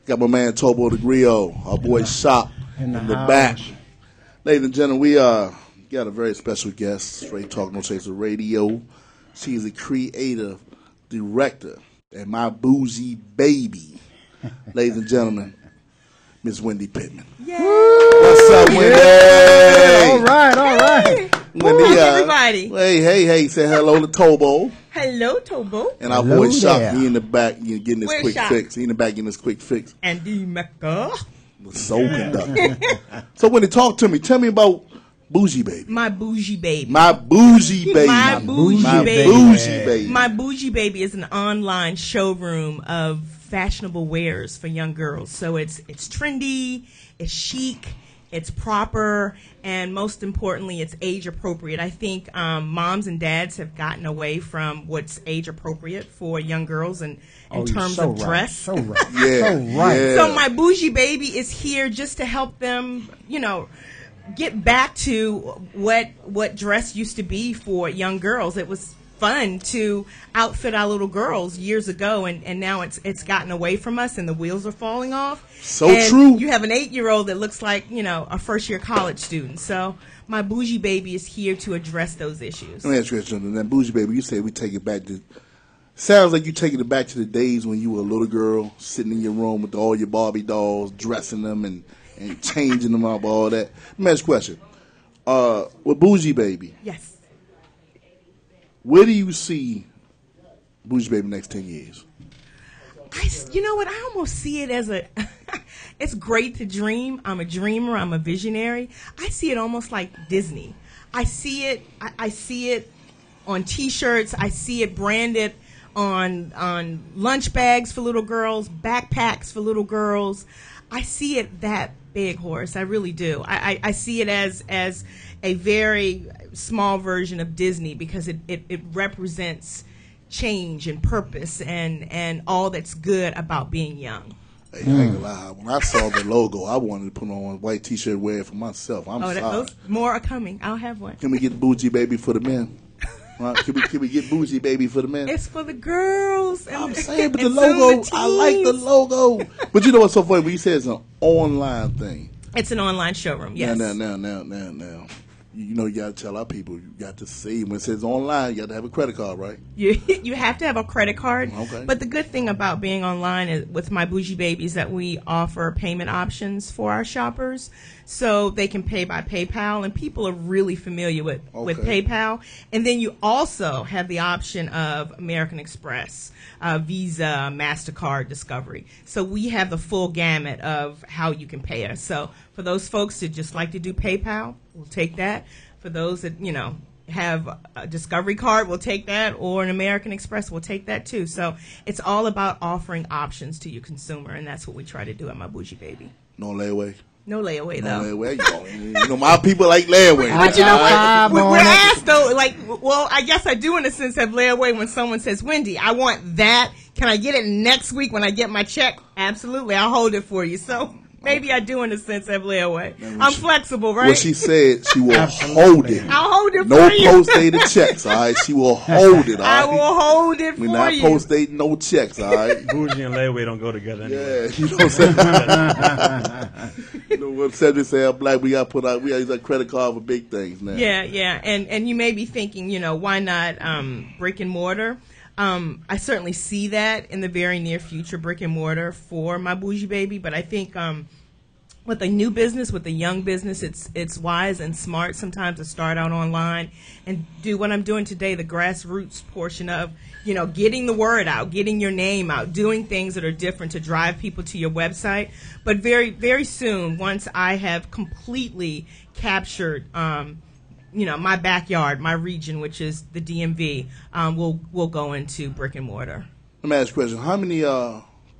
Got my man Tobal the Griot, our boy Shak in the back. Ladies and gentlemen, we got a very special guest, Straight Talk No Chaser Radio. She is a creative director and my bougie baby. Ladies and gentlemen, Miss Wendy Pittman. Yay! What's up, Wendy? Yeah. All right. Wendy, everybody. Hey, say hello to Tobal. Hello, Tobal. And our Hello boy Shak, there. he in the back getting this Where's quick Shak? fix. He in the back getting this quick fix. Andy Mecca. The soul conductor. So Wendy, talk to me. Tell me about Bougie Baby. My bougie baby. My bougie baby. My bougie My baby. bougie baby. My bougie baby is an online showroom of fashionable wares for young girls. So it's trendy, it's chic, it's proper, and most importantly, it's age appropriate. I think moms and dads have gotten away from what's age appropriate for young girls in terms of dress. So right. Yeah. So right. Yeah. So my bougie baby is here just to help them, get back to what dress used to be for young girls. It was fun to outfit our little girls years ago, and now it's gotten away from us and the wheels are falling off. So and true. You have an 8-year-old that looks like, a first-year college student. So my bougie baby is here to address those issues. Let me ask you something. That bougie baby, you say we take it back to. Sounds like you taking it back to the days when you were a little girl, sitting in your room with all your Barbie dolls, dressing them and changing them up, all that. Let me ask you a question. With Bougie Baby, Yes. where do you see Bougie Baby next 10 years? You know what? I almost see it as it's great to dream. I'm a dreamer. I'm a visionary. I see it almost like Disney. I see it on T-shirts. I see it branded on lunch bags for little girls, backpacks for little girls. I see it that big, Horace. I really do. I see it as a very small version of Disney because it represents change and purpose and all that's good about being young. Hey, I ain't gonna lie. When I saw the logo, I wanted to put on a white T-shirt, wear it for myself. I'm sorry. Those more are coming. I'll have one. Can we get Bougie Baby for the men? Right? Can we get Bougie Baby for the men? It's for the girls. And, I'm saying, but the and some of logo, the I like the teens. logo. But you know what's so funny? When you say it's an online thing. It's an online showroom. Yes. Now. you know, you got to tell our people, you got to see when it says online, you got to have a credit card, right? You have to have a credit card. Okay. But the good thing about being online is, with My Bougie Baby, is that we offer payment options for our shoppers, so they can pay by PayPal, and people are really familiar with PayPal. And then you also have the option of American Express, Visa, MasterCard, Discovery. So we have the full gamut of how you can pay us. So for those folks that just like to do PayPal, we'll take that. For those that, you know, have a Discovery card, we'll take that, or an American Express, we'll take that too. So it's all about offering options to your consumer, and that's what we try to do at My Bougie Baby. No layaway. No layaway, though. No layaway. You know, my people like layaway. But you know what? We're asked, though, like, well, I guess I do in a sense have layaway when someone says, Wendy, I want that. Can I get it next week when I get my check? Absolutely. I'll hold it for you. So maybe I do in a sense have layaway. I'm flexible, right? Well, she said she will hold it. I'll hold it no for you. No post-dated checks, all right? She will hold it, all right? I will hold it for you. We're not post-dating no checks, all right? Bougie and layaway don't go together anyway. Yeah, you know what I'm saying? You know what Cedric said, I'm black, we got to use a credit card for big things now. Yeah. And you may be thinking, you know, why not brick and mortar? I certainly see that in the very near future, brick and mortar for My Bougie Baby. But I think with a new business, with a young business, it's wise and smart sometimes to start out online and do what I'm doing today, the grassroots portion of, you know, getting the word out, getting your name out, doing things that are different to drive people to your website. But very, very soon, once I have completely captured you know, my backyard, my region, which is the DMV, we'll go into brick and mortar. Let me ask you a question. How many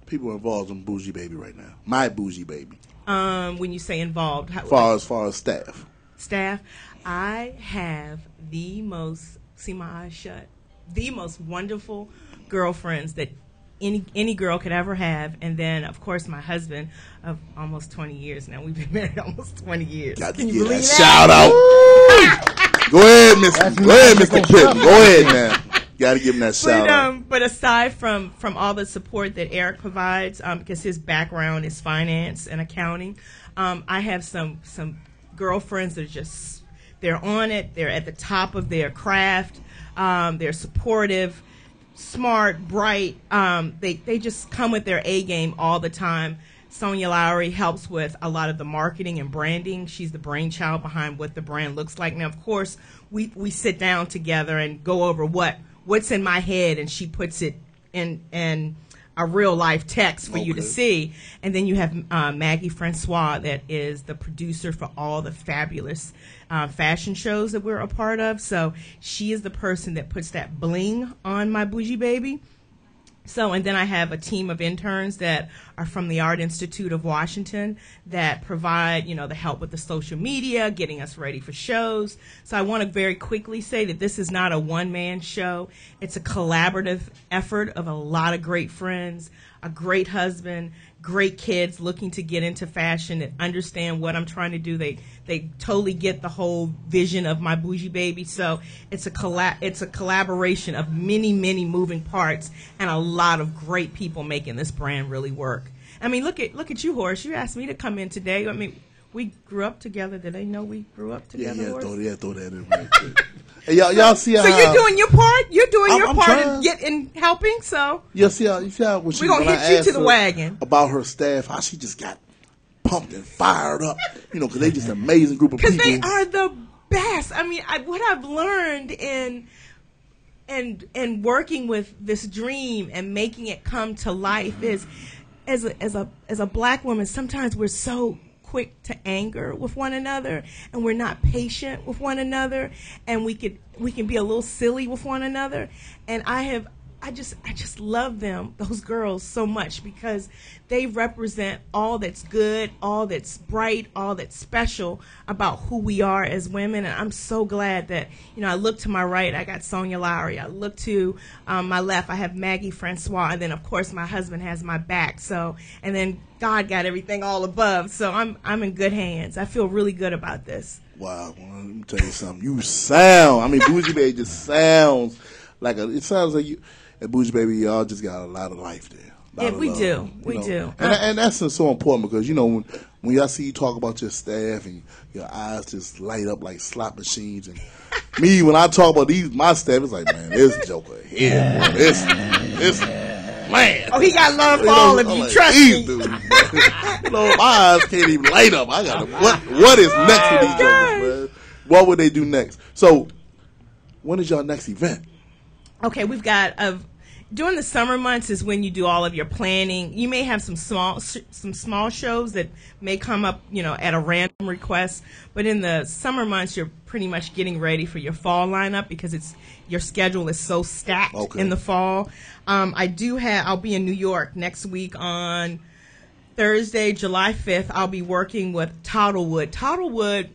people are involved in Bougie Baby right now? My Bougie Baby. When you say involved, as far as staff. Staff, I have the most, see my eyes shut, the most wonderful girlfriends that any girl could ever have. And then, of course, my husband of almost 20 years now. We've been married almost 20 years. Got to give that shout out. Go ahead, Mr. Pittman. Go ahead now. Got to give him that shout out. But aside from all the support that Eric provides, because his background is finance and accounting, I have some girlfriends that are just, they're on it. They're at the top of their craft. They're supportive, smart, bright. They just come with their A game all the time. Sonia Lowry helps with a lot of the marketing and branding. She's the brainchild behind what the brand looks like. Now, of course, we sit down together and go over what's in my head, and she puts it in a real life text for you to see. And then you have Maggie Francois, that is the producer for all the fabulous fashion shows that we're a part of. So she is the person that puts that bling on My Bougie Baby. So, and then I have a team of interns that are from the Art Institute of Washington that provide, you know, the help with the social media, getting us ready for shows. So I want to very quickly say that this is not a one-man show. It's a collaborative effort of a lot of great friends, a great husband, great kids looking to get into fashion and understand what I'm trying to do. They totally get the whole vision of My Bougie Baby. So it's a collaboration of many moving parts and a lot of great people making this brand really work. I mean, look at you, Horace. You asked me to come in today. I mean, we grew up together. Did they know we grew up together? Yeah, throw that in right quick. Hey, y'all see how? So you're doing your part. You're doing your part trying. in helping. So you see how when we're gonna hit you to the wagon about her staff, how she just got pumped and fired up. You know, because they just an amazing group of people. Because they are the best. I mean, what I've learned in working with this dream and making it come to life is, as a black woman, sometimes we're so quick to anger with one another, and we're not patient with one another, and we can be a little silly with one another. And I just love them, those girls, so much, because they represent all that's good, all that's bright, all that's special about who we are as women. And I'm so glad that, you know, I look to my right, I got Sonia Lowry. I look to my left, I have Maggie Francois. And then, of course, my husband has my back. So, and then God got everything all above. So I'm in good hands. I feel really good about this. Wow. Well, let me tell you something. You sound, I mean, Bougie Baby just sounds like it sounds like you. At Bougie Baby, y'all just got a lot of life there. Yeah, we do. We do. And that's so important because, you know, when y'all see you talk about your staff and your eyes just light up like slot machines, and me when I talk about my staff, it's like, man, this joker here, boy, this man. Oh, he got love for all of you. Like, Trust me. dudes, my eyes can't even light up. I gotta. What is next for these jokers, man? What would they do next? So, when is your next event? Okay, we've got during the summer months is when you do all of your planning. You may have some small shows that may come up, at a random request. But in the summer months, you're pretty much getting ready for your fall lineup because your schedule is so stacked in the fall. I'll be in New York next week on Thursday, July 5th. I'll be working with Tobal. Tobal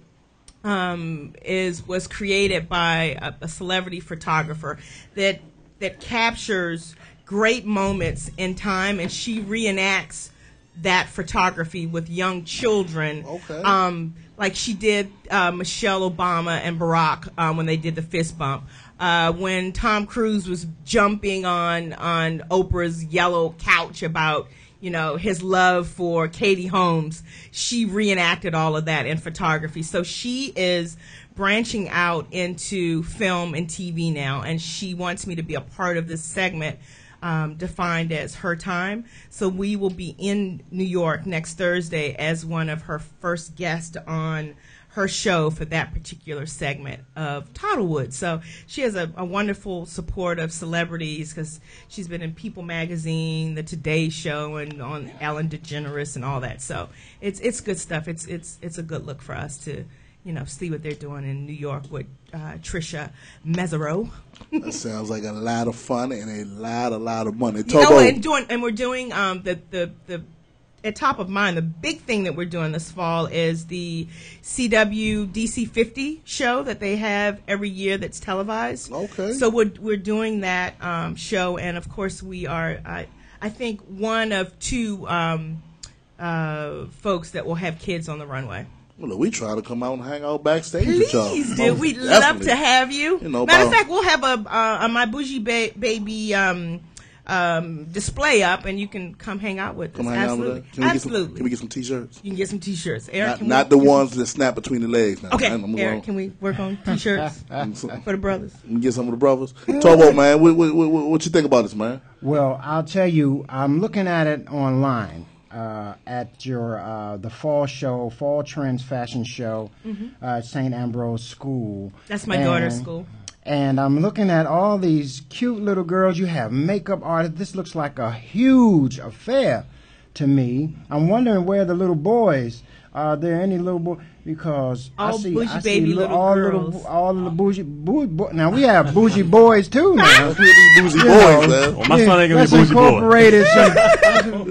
was created by a celebrity photographer that captures great moments in time, and she reenacts that photography with young children. Okay. Like she did Michelle Obama and Barack when they did the fist bump. When Tom Cruise was jumping on Oprah's yellow couch about his love for Katie Holmes, she reenacted all of that in photography. So she is branching out into film and TV now, and she wants me to be a part of this segment defined as Her Time. So we will be in New York next Thursday as one of her first guests on her show for that particular segment of Toddlewood. So she has a wonderful support of celebrities because she's been in People Magazine, The Today Show, and on Ellen DeGeneres and all that. So it's good stuff. It's a good look for us to see what they're doing in New York with Trisha Mesereau. That sounds like a lot of fun and a lot of money. And we're doing the at top of mind, the big thing that we're doing this fall is the CW DC 50 show that they have every year that's televised. Okay. So we're doing that show, and of course we are, I think, one of two folks that will have kids on the runway. Well, we try to come out and hang out backstage with y'all. Please do. We'd love to have you. Matter of fact, we'll have a My Bougie Baby display up, and you can come hang out with us. Absolutely. Can we get some T-shirts? You can get some T-shirts. Eric, not the ones that snap between the legs. Now. Okay, Eric, can we work on T-shirts for the brothers? You can get some of the brothers. Tobal, man, what you think about this, man? Well, I'll tell you, I'm looking at it online. At your the fall trends fashion show at St. Ambrose School. That's my daughter's school. And I'm looking at all these cute little girls. You have makeup artists. This looks like a huge affair to me. I'm wondering where the little boys. Are there any little boys? Because all I see little girls. All of the bougie now we have bougie boys too now. Bougie boys, man. Well, my son ain't gonna be bougie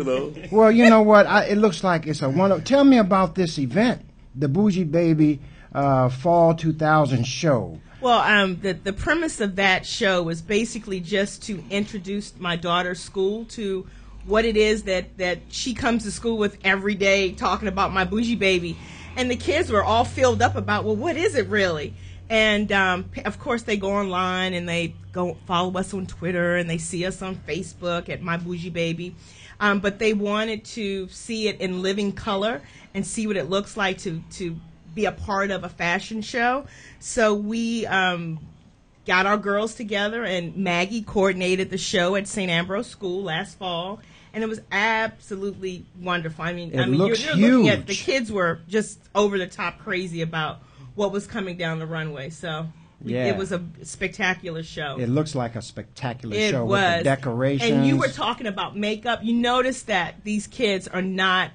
boy. Well, you know what? It looks like it's a one. Tell me about this event, the Bougie Baby Fall 2000 show. Well, the premise of that show was basically just to introduce my daughter's school to what it is that she comes to school with every day, talking about My Bougie Baby. And the kids were all filled up about, well, what is it really? And, of course, they go online and they go follow us on Twitter and they see us on Facebook at My Bougie Baby. But they wanted to see it in living color and see what it looks like to be a part of a fashion show. So we got our girls together, and Maggie coordinated the show at St. Ambrose School last fall. And it was absolutely wonderful. I mean, you're huge. Looking at the kids were just over the top crazy about what was coming down the runway. So it was a spectacular show. It looks like a spectacular show was. With the decorations. And you were talking about makeup. You notice that these kids are not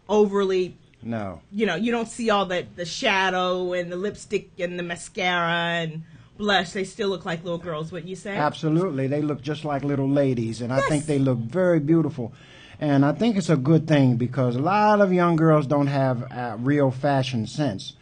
overly. No. You don't see all the shadow and the lipstick and the mascara and blush. They still look like little girls, wouldn't you say? Absolutely. They look just like little ladies, and I think they look very beautiful. And I think it's a good thing because a lot of young girls don't have real fashion sense.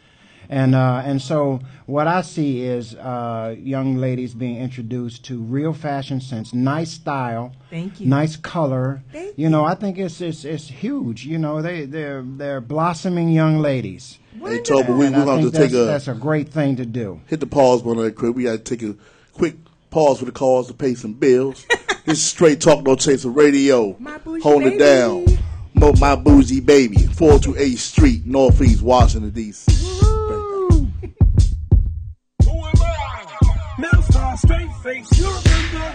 And so what I see is young ladies being introduced to real fashion sense, nice style, thank you, nice color. Thank you. I think it's huge. They're blossoming young ladies. Hey, Tobal, we're going to take that's a great thing to do. Hit the pause button right quick. We got to take a quick pause for the calls to pay some bills. This is Straight Talk No Chaser Radio. My Bougie Hold Baby. it down. my bougie baby, 428 Street, Northeast, Washington, D.C. Middle star, straight face, you remember?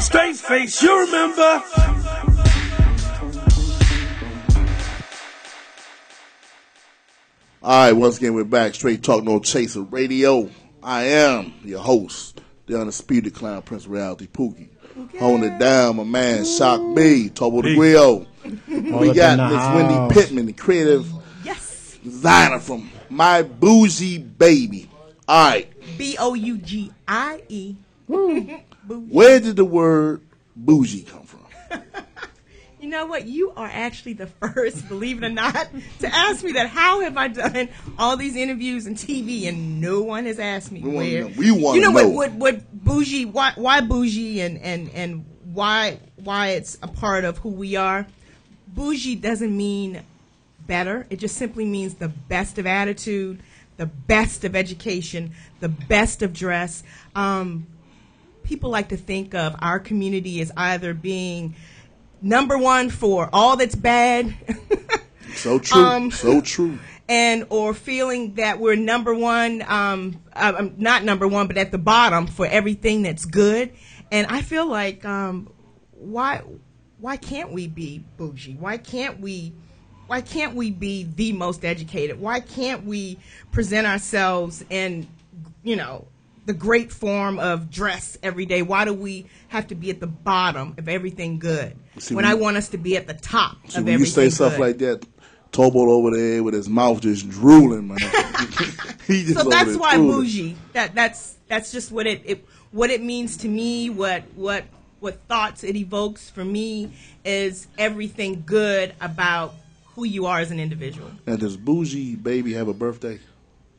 Straight face, you remember? All right, once again, we're back. Straight Talk No Chaser Radio. I am your host, the undisputed clown prince of reality, Pookie. Okay. Holding it down, my man, Shak B, Tobal the Grill. We got Miss Wendy Pittman, the creative designer from My Bougie Baby. All right. Bougie. Where did the word bougie come from? You know what? You are actually the first, believe it or not, to ask me that. How have I done all these interviews and TV and no one has asked me where? We want to know. What Bougie? Why Bougie and why it's a part of who we are? Bougie doesn't mean better. It just simply means the best of attitude, the best of education, the best of dress. People like to think of our community as either being number one for all that's bad. So true. So true. And or feeling that we're number one, not number one, but at the bottom for everything that's good. And I feel like why can't we be bougie? Why can't we be the most educated? Why can't we present ourselves in, the great form of dress every day? Why do we have to be at the bottom of everything good when I want us to be at the top of everything good? You say stuff like that, Tobal over there with his mouth just drooling, man. So that's why drooling. Bougie. That's just what it means to me. What thoughts it evokes for me is everything good about who you are as an individual. And does Bougie baby have a birthday?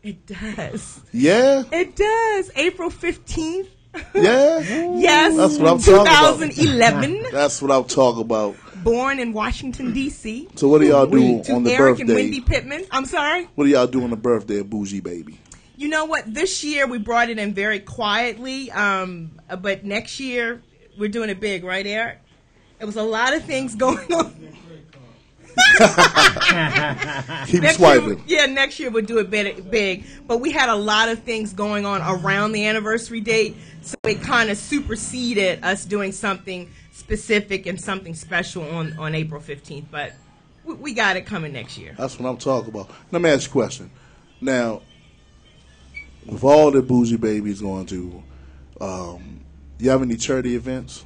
It does. Yeah? It does. April 15th. Yeah? Yes. That's what I'm talking about. 2011. That's what I'm talking about. Born in Washington, D.C. So what do y'all do on the Eric birthday? and Wendy Pittman. I'm sorry? What do y'all do on the birthday of Bougie baby? You know what? This year we brought it in very quietly. But next year we're doing it big, right, Eric? There was a lot of things going on. Keep swiping. Next year we'll do it big. But we had a lot of things going on around the anniversary date, so it kind of superseded us doing something specific and something special on April 15th. But we got it coming next year. That's what I'm talking about. Let me ask you a question. Now, with all the Bougie babies going to, you have any charity events?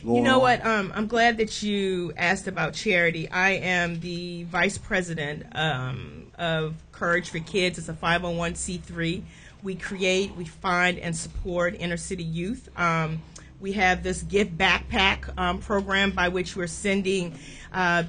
You know what? I'm glad that you asked about charity. I am the vice president of Courage for Kids. It's a 501c3. We create, we find, and support inner city youth. We have this gift backpack program by which we're sending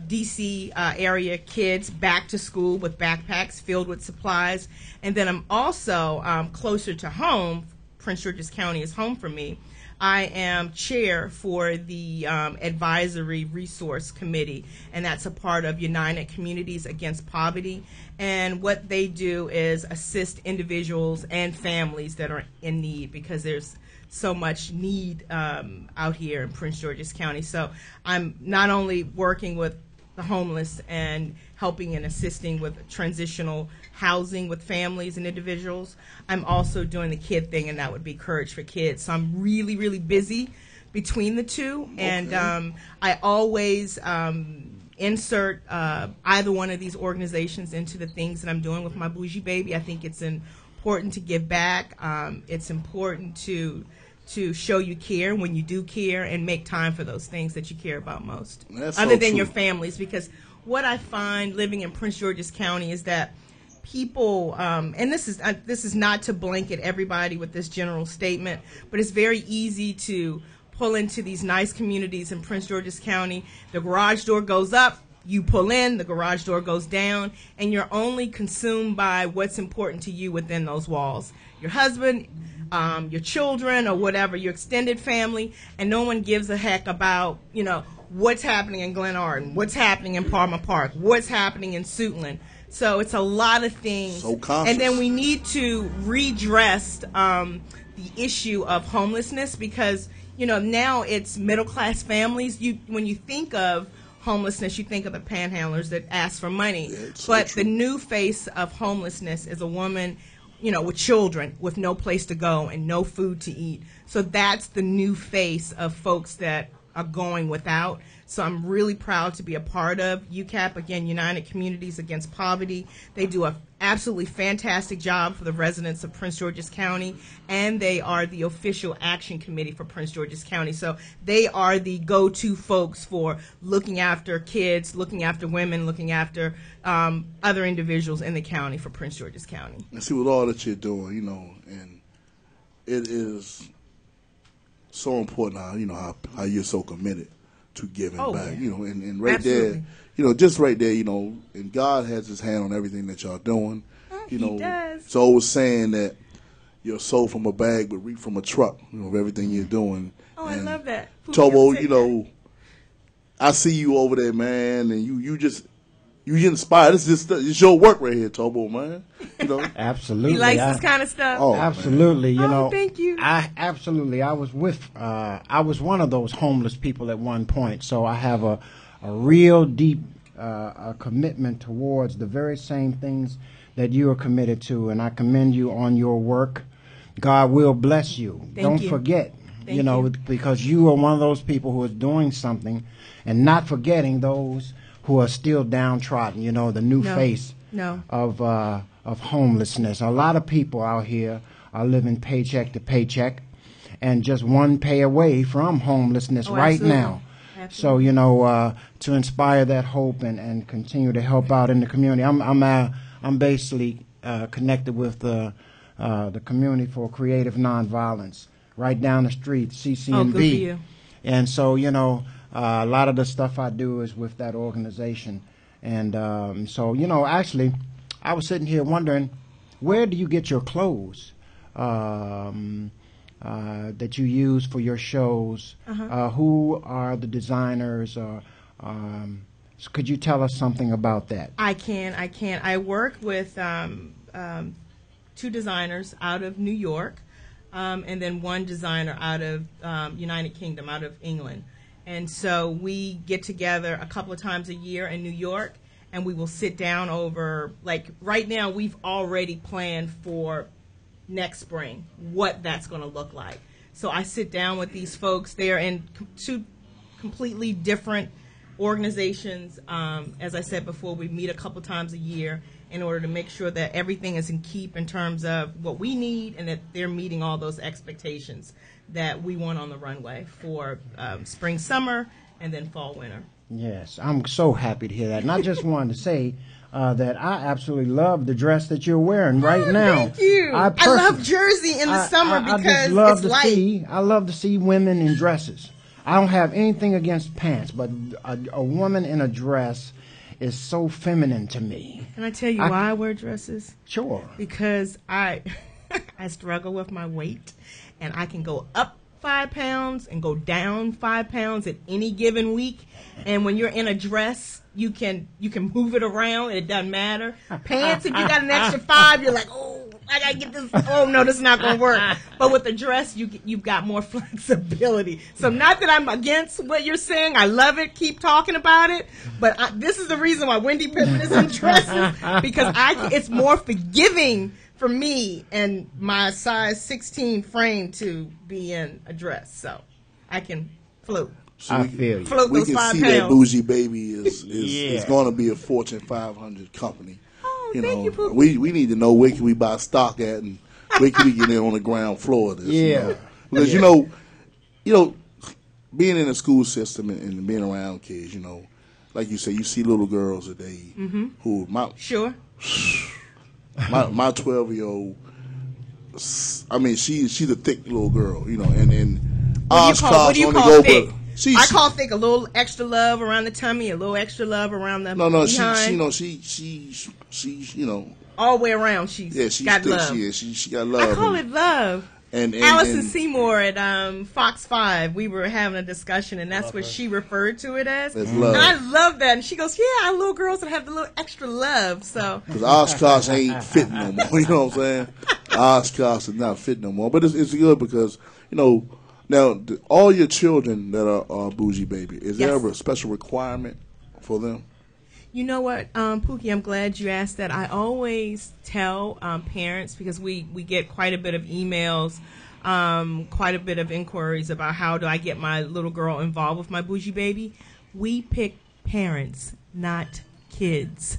D.C. area kids back to school with backpacks filled with supplies. And then I'm also closer to home. Prince George's County is home for me. I am chair for the Advisory Resource Committee, and that's a part of United Communities Against Poverty. And what they do is assist individuals and families that are in need, because there's so much need out here in Prince George's County. So I'm not only working with the homeless and helping and assisting with transitional housing with families and individuals, I'm also doing the kid thing, and that would be Courage for Kids. So I'm really, really busy between the two. Okay. And I always insert either one of these organizations into the things that I'm doing with my Bougie baby. I think it's important to give back. It's important to show you care when you do care, and make time for those things that you care about most, other than your families. Because what I find living in Prince George's County is that people, and this is not to blanket everybody with this general statement, but it's very easy to pull into these nice communities in Prince George's County. The garage door goes up, you pull in, the garage door goes down, and you're only consumed by what's important to you within those walls. Your husband, your children, or whatever, your extended family, and no one gives a heck about, what's happening in Glen Arden, what's happening in Palmer Park, what's happening in Suitland. So it's a lot of things. So conscious. And then we need to redress the issue of homelessness, because, now it's middle-class families. When you think of homelessness, you think of the panhandlers that ask for money. Yeah, but the new face of homelessness is a woman, with children, with no place to go and no food to eat. So that's the new face of folks that are going without. So I'm really proud to be a part of UCAP, again, United Communities Against Poverty. They do an absolutely fantastic job for the residents of Prince George's County, and they are the official action committee for Prince George's County. So they are the go-to folks for looking after kids, looking after women, looking after other individuals in the county for Prince George's County. And see, with all that you're doing, and it is so important how you're so committed to giving Oh, back. yeah. You know, and right Absolutely. there, you know, just right there, you know, and God has His hand on everything that y'all doing. You He know, does. it's always saying that you're sold from a bag but reap from a truck. You know, of everything you're doing. Oh, I And love that. Pookie, Tobal, I'll take you know, I see you over there, man, and you inspire. This is it's your work right here, Tobal, man. You know, that. Absolutely. He likes I- this kind of stuff. Oh, Absolutely, you Oh, know. thank you. I was one of those homeless people at one point, so I have a real deep a commitment towards the very same things that you are committed to, and I commend you on your work. God will bless you. Thank Don't you. forget, Thank you know, you. because you are one of those people who is doing something and not forgetting those who are still downtrodden. You know, the new No. face No. of homelessness. A lot of people out here are living paycheck to paycheck and just one pay away from homelessness Oh, right absolutely. now. Absolutely. So, you know, to inspire that hope and continue to help out in the community. I'm basically connected with the Community for Creative Nonviolence right down the street, CCNV. Oh, good for you. And so, you know, a lot of the stuff I do is with that organization. And so, you know, actually, I was sitting here wondering, where do you get your clothes that you use for your shows? Who are the designers? So could you tell us something about that? I can. I work with 2 designers out of New York, and then 1 designer out of United Kingdom, out of England. And so we get together a couple of times a year in New York, and we will sit down over, like right now we've already planned for next spring what that's going to look like. So I sit down with these folks. They're in 2 completely different organizations. As I said before, we meet a couple times a year in order to make sure that everything is in keep in terms of what we need and that they're meeting all those expectations that we want on the runway for spring, summer, and then fall, winter. Yes, I'm so happy to hear that. And I just wanted to say that I absolutely love the dress that you're wearing right now. Thank you. I love Jersey in the summer because it's light. I love to see women in dresses. I don't have anything against pants, but a woman in a dress is so feminine to me. Can I tell you why I wear dresses? Sure. Because I struggle with my weight, and I can go up 5 pounds and go down 5 pounds at any given week. And when you're in a dress, you can move it around. It doesn't matter. Pants, if you got an extra 5, you're like, oh, I gotta get this. Oh no, this is not gonna work. But with the dress, you've got more flexibility. So not that I'm against what you're saying. I love it. Keep talking about it. But this is the reason why Wendy Pittman is in dresses, because it's more forgiving for me and my size 16 frame to be in a dress. So I can float. So I feel you. Float we those can 5 see pounds. that Bougie Baby is Yeah. going to be a Fortune 500 company. Oh, You thank know, you, Pookie. we need to know where can we buy stock at and where can we get in on the ground floor of this. You Yeah. know? Because you know, being in the school system and being around kids, you know, like you say, you see little girls today who Sure. my 12-year-old. I mean, she's a thick little girl, you know, and What do you only call go thick? but I call thick a little extra love around the tummy, a little extra love around the no, behind. she's you know, all the way around. She's got thick. love. She got love. I call it love. And Allison Seymour at Fox 5, we were having a discussion, and that's what she referred to it as. That's love. And I love that. And she goes, yeah, our little girls that have the little extra love. So Because Oshkosh ain't fit no more. You know what I'm saying? Oshkosh is not fit no more. But it's good because, you know, now all your children that are Bougie Baby, is there Yes. a special requirement for them? you know what, Pookie, I'm glad you asked that. I always tell parents, because we get quite a bit of emails, quite a bit of inquiries about how do I get my little girl involved with my Bougie Baby. We pick parents, not kids.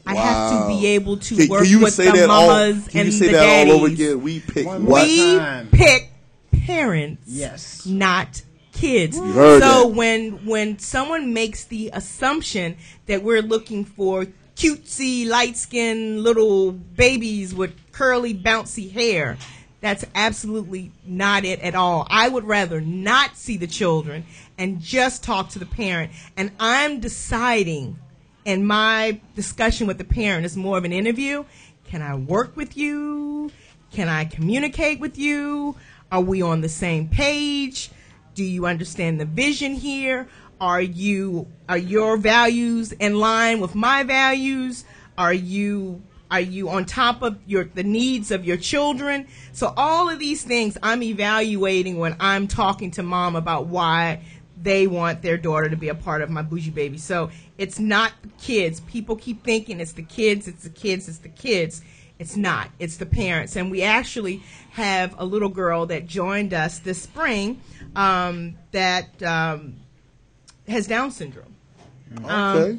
I have to be able to work with the mamas and the daddies. Can you say that all over again? We pick One what? We time. pick parents, Yes. not kids. You heard so that. when someone makes the assumption that we're looking for cutesy, light-skinned little babies with curly, bouncy hair, That's absolutely not it at all. I would rather not see the children and just talk to the parent. And I'm deciding, and my discussion with the parent is more of an interview. Can I work with you? Can I communicate with you? Are we on the same page? Do you understand the vision here? Are your values in line with my values? Are you on top of the needs of your children? So all of these things I'm evaluating when I'm talking to mom about why they want their daughter to be a part of my Bougie Baby. So it's not the kids. People keep thinking it's the kids, it's the kids, it's the kids. It's not. It's the parents. And we actually have a little girl that joined us this spring that has Down syndrome. Okay.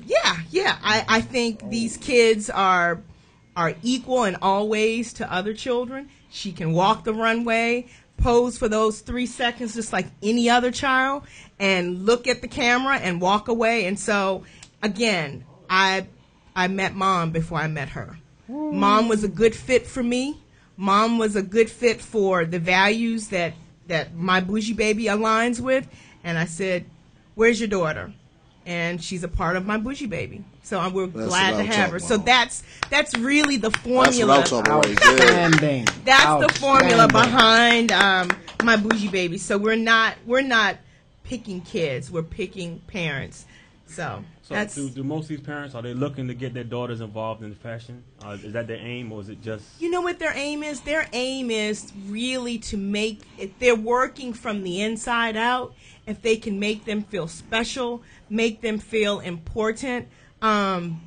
Yeah. I think these kids are equal in all ways to other children. She can walk the runway, pose for those 3 seconds just like any other child, and look at the camera and walk away. And so, again, I met Mom before I met her. Mom was a good fit for me. Mom was a good fit for the values that my Bougie Baby aligns with. And I said, where's your daughter? And she's a part of my Bougie Baby. So we're glad to have her. So that's really the formula. That's what I'm talking about. Outstanding. That's the formula behind my Bougie Baby. So we're not picking kids. We're picking parents. So that's. Do most of these parents, are they looking to get their daughters involved in fashion? Is that their aim, or is it just? You know what their aim is? Their aim is really to make. If they're working from the inside out, if they can make them feel special, make them feel important,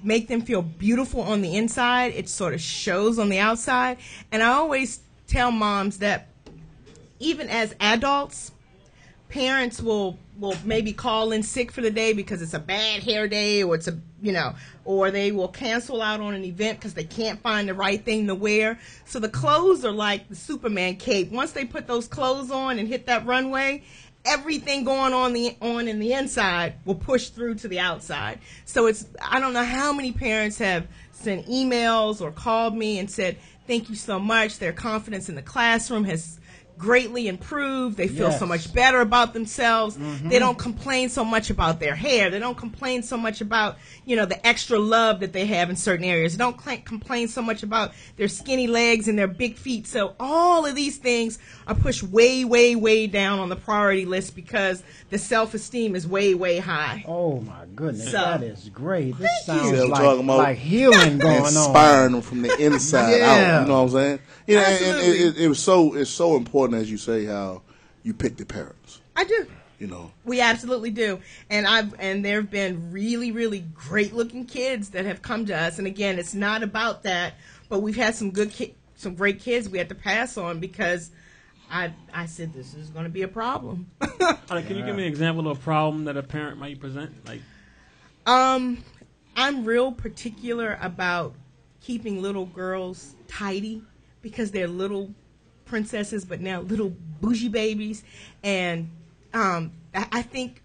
make them feel beautiful on the inside, it sort of shows on the outside. And I always tell moms that even as adults, parents will maybe call in sick for the day because it's a bad hair day, or or they will cancel out on an event because they can't find the right thing to wear. So the clothes are like the Superman cape. Once they put those clothes on and hit that runway, everything going on in the inside will push through to the outside. So I don't know how many parents have sent emails or called me and said, thank you so much. Their confidence in the classroom has greatly improved. They feel so much better about themselves. Mm-hmm. They don't complain so much about their hair. They don't complain so much about, the extra love that they have in certain areas. They don't complain so much about their skinny legs and their big feet. So all of these things are pushed way, way, way down on the priority list because the self-esteem is way, way high. Oh, my goodness. So, that is great. This sounds talking about like healing going on. Inspiring them from the inside out. You know what I'm saying? Absolutely. And it's so important, as you say, how you pick the parents. I do. We absolutely do. And there have been really, really great looking kids that have come to us. And again, it's not about that, but we've had some some great kids we had to pass on because I said this is going to be a problem. Can you give me an example of a problem that a parent might present? I'm real particular about keeping little girls tidy because they're little princesses, but now little bougie babies. And I think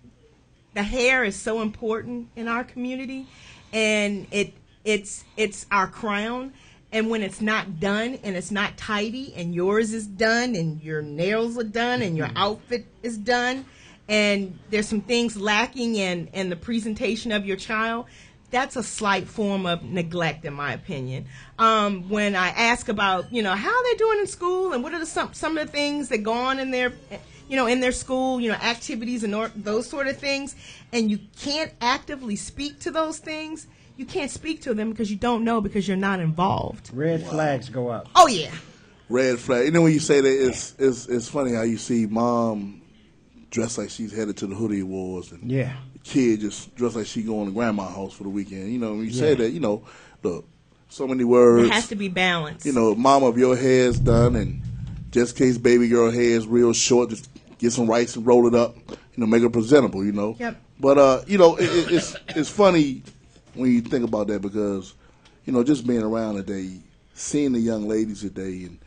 the hair is so important in our community, and it's our crown. And when it's not done and it's not tidy, and yours is done, and your nails are done, and your outfit is done, and there's some things lacking in the presentation of your child, that's a slight form of neglect, in my opinion. When I ask about, how they're doing in school and what are some of the things that go on in their, in their school, activities and those sort of things, and you can't actively speak to those things, you can't speak to them because you don't know because you're not involved. Red flags go up. Oh, yeah. Red flag. When you say that, it's funny how you see mom dressed like she's headed to the Hoodie Awards, and the kid just dressed like she going to grandma's house for the weekend. When you say that, look, so many words. It has to be balanced. Mama, if your hair's done, and just in case baby girl hair is real short, just get some rice and roll it up, make it presentable, Yep. But, it's funny when you think about that because, just being around today, seeing the young ladies today, and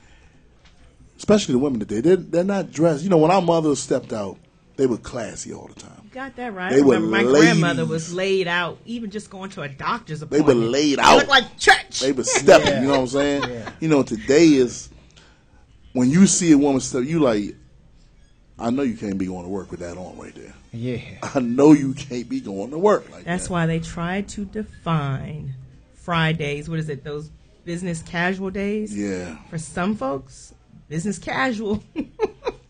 especially the women today, they're not dressed. When our mothers stepped out, they were classy all the time. You got that right. They I remember were my ladies. grandmother was laid out, even just going to a doctor's appointment. They were laid out. They looked like church. They were stepping, you know what I'm saying? Yeah. Today is, when you see a woman stuff, you like, I know you can't be going to work with that on right there. Yeah. I know you can't be going to work like that. That's why they tried to define Fridays. What is it? Those business casual days? Yeah. For some folks, business casual.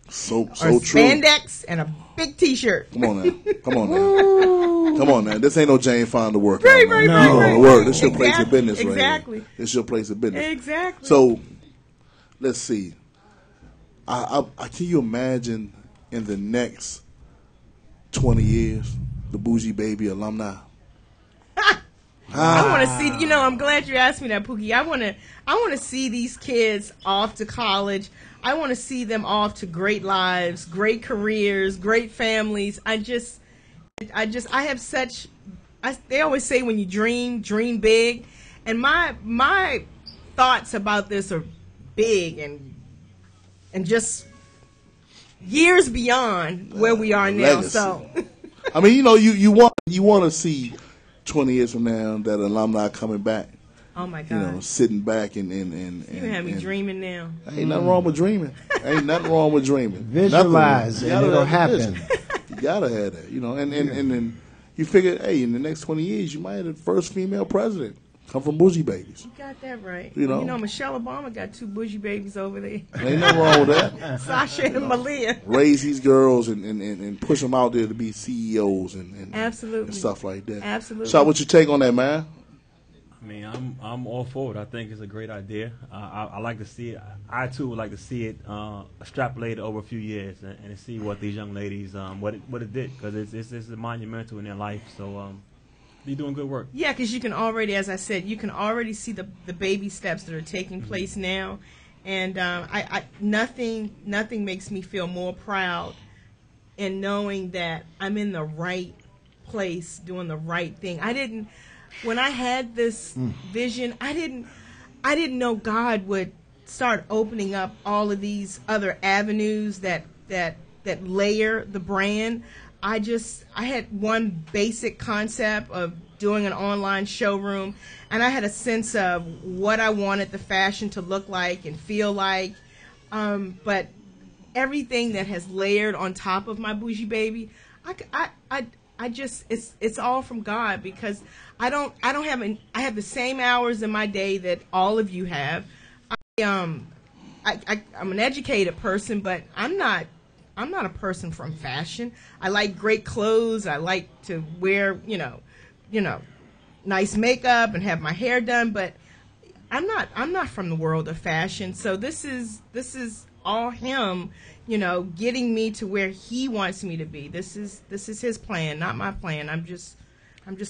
So or true. spandex and a big T-shirt. Come on now. Come on now. Come on now. This ain't no Jane Fonda work. Right. You going to work. This your place of Exactly. business right Exactly. here. This your place of business. Exactly. So, let's see. I can you imagine in the next 20 years, the Bougie Baby alumni? I want to see. You know, I'm glad you asked me that, Pookie. I want to see these kids off to college. I want to see them off to great lives, great careers, great families. I have such. They always say when you dream big, and my thoughts about this are big and just years beyond where we are now. Legacy. So, I mean, you know, you want to see 20 years from now that alumni coming back. oh my You God, know, sitting back and you have me dreaming now. Ain't nothing wrong with dreaming. Ain't nothing wrong with dreaming. Visualize Nothing. and You it'll gotta have happen. vision. You gotta have that, you know. And then you figure, hey, in the next 20 years, you might have the first female president come from Bougie babies. You got that right. You know. Michelle Obama got 2 bougie babies over there. Ain't nothing wrong with that. Sasha and Malia. Raise these girls and push them out there to be CEOs and Absolutely. and stuff like that. Absolutely. Shak, what's your take on that, man? I mean, I'm all for it. I think it's a great idea. I like to see it. I too would like to see it extrapolated over a few years and see what these young ladies what it did, because it's monumental in their life. So you're doing good work. Yeah, because you can already, as I said, you can already see the baby steps that are taking place now, and nothing makes me feel more proud in knowing that I'm in the right place, doing the right thing. When I had this vision, I didn't know God would start opening up all of these other avenues that layer the brand. I had one basic concept of doing an online showroom, and I had a sense of what I wanted the fashion to look like and feel like. But everything that has layered on top of my Bougie Baby, it's all from God, because I have the same hours in my day that all of you have. I'm an educated person, but I'm not a person from fashion. I like great clothes. I like to wear, nice makeup and have my hair done, but I'm not from the world of fashion. So this is all him, getting me to where he wants me to be. This is his plan, not my plan. I'm just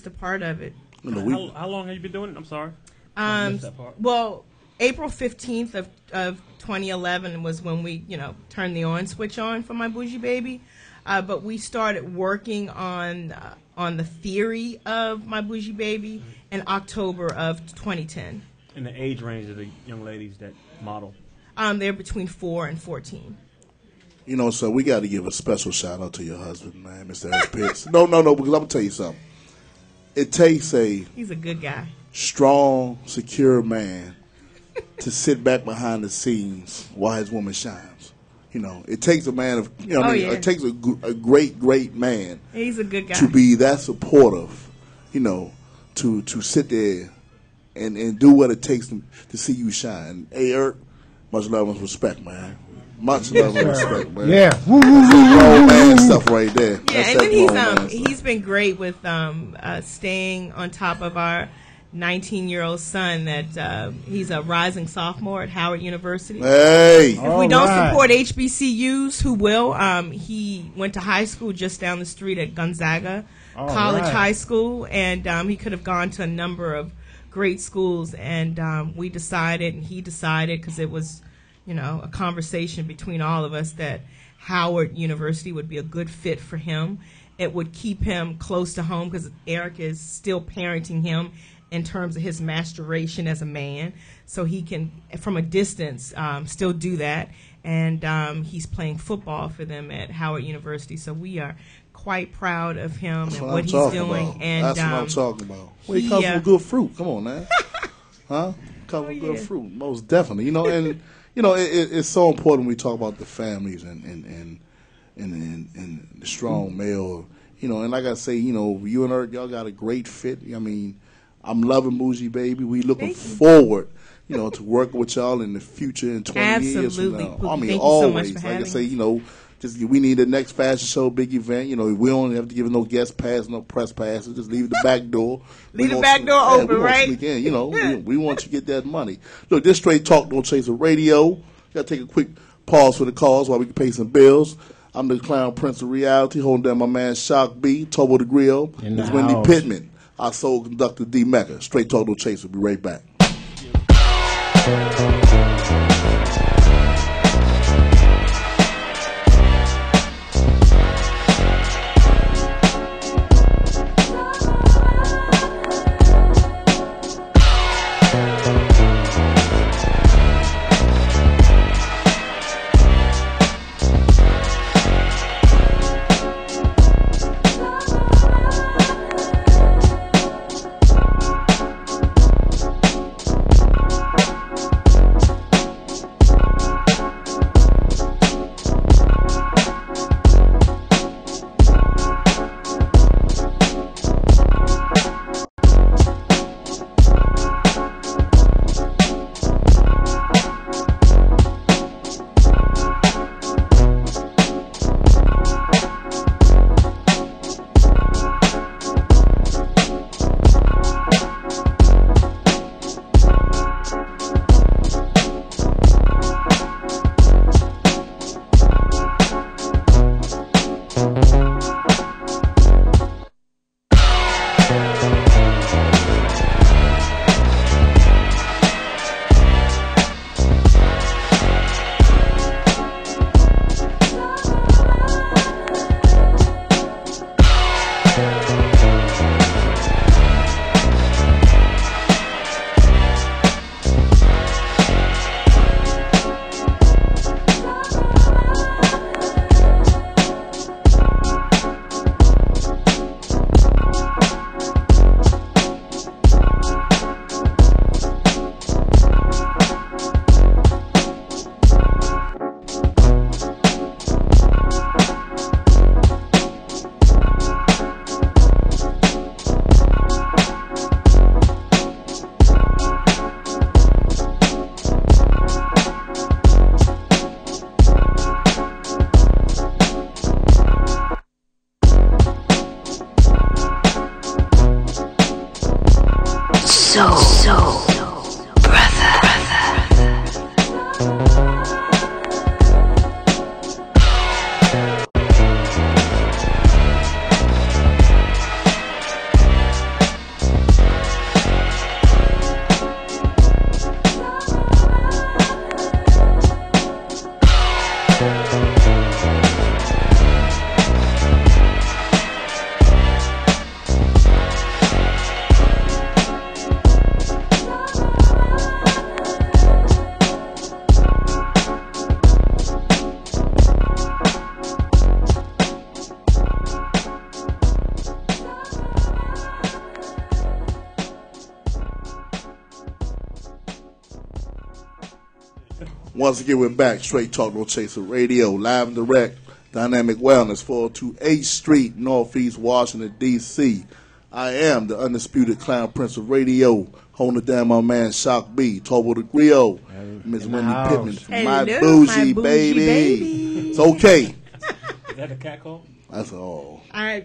a part of it. How long have you been doing it? I'm sorry. I missed that part. Well, April 15th of 2011 was when we, turned the on switch on for my Bougie Baby. But we started working on the theory of my Bougie Baby in October of 2010. And the age range of the young ladies that model? They're between 4 and 14. So we got to give a special shout out to your husband, man, Mr. Eric Pitts. No, because I'm going to tell you something. It takes He's a good guy. Strong, secure man to sit back behind the scenes while his woman shines. It takes a man of, it takes a great man. He's a good guy. To be that supportive, to sit there and do what it takes to see you shine. Hey, Eric, much love and respect, man. Much love and respect, man. Yeah. That's grown man stuff right there. Yeah, That's and that grown man then stuff. he's been great with staying on top of our 19-year-old son that he's a rising sophomore at Howard University. Hey. If we don't support HBCUs, who will? He went to high school just down the street at Gonzaga College High School, and he could have gone to a number of great schools, and we decided, and he decided, because it was, a conversation between all of us, that Howard University would be a good fit for him. It would keep him close to home, because Eric is still parenting him in terms of his maturation as a man, so he can, from a distance, still do that. And he's playing football for them at Howard University, so we are quite proud of him and what he's doing. About. And that's what I'm talking about. Well, he comes from good fruit. Come on, man. Huh? Come from good fruit, most definitely. And it's so important when we talk about the families and the strong male. And like I say, you and her, y'all got a great fit. I mean, I'm loving Bougie, baby. We looking forward, to working with y'all in the future in 20 years from now. Pookie, I mean, thank always. you so much for Like I say, having just we need the next fashion show, big event. We don't have to give no guest pass, no press passes. Just leave the back door. Leave the back door open, right? Sneak in, we want you to get that money. Look, this Straight Talk No Chaser Radio. Got to take a quick pause for the calls while we can pay some bills. I'm the Clown Prince of Reality, holding down my man Shak B, Tobal the Grill. It's Wendy Pittman, our soul conductor D Mecca. Straight Talk No Chaser. We'll be right back. Once again, we're back. Straight Talk No Chaser Radio, live and direct. Dynamic Wellness, 402 8th Street, Northeast Washington, D.C. I am the undisputed Clown Prince of Radio, holding it down my man Shak B, Tobal the Grill, Miss Wendy Pittman, Hello, my Bougie, my Bougie baby. It's okay. Is that a cat call? That's all. I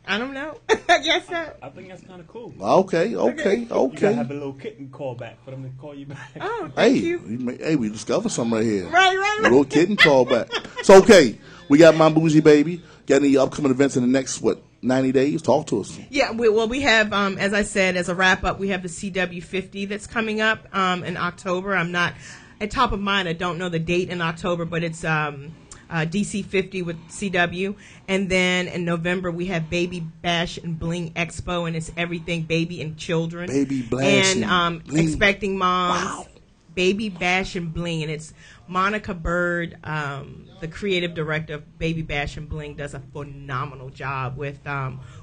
don't know. I guess so. I think that's kind of cool. Okay. You gotta have a little kitten call back for them to call you back. Oh, thank you. Hey, we discovered something right here. Right. A little kitten call back. So, okay, we got my Bougie baby. Got any upcoming events in the next, 90 days? Talk to us. Yeah, we have, as I said, as a wrap-up, we have the CW50 that's coming up in October. I'm not, at top of mind, I don't know the date in October, but it's DC 50 with CW. And then in November, we have Baby Bash and Bling Expo, and it's everything baby and children. Baby Bash and Bling. Expecting Moms. Wow. Baby Bash and Bling, and it's Monica Bird, the creative director of Baby Bash and Bling, does a phenomenal job with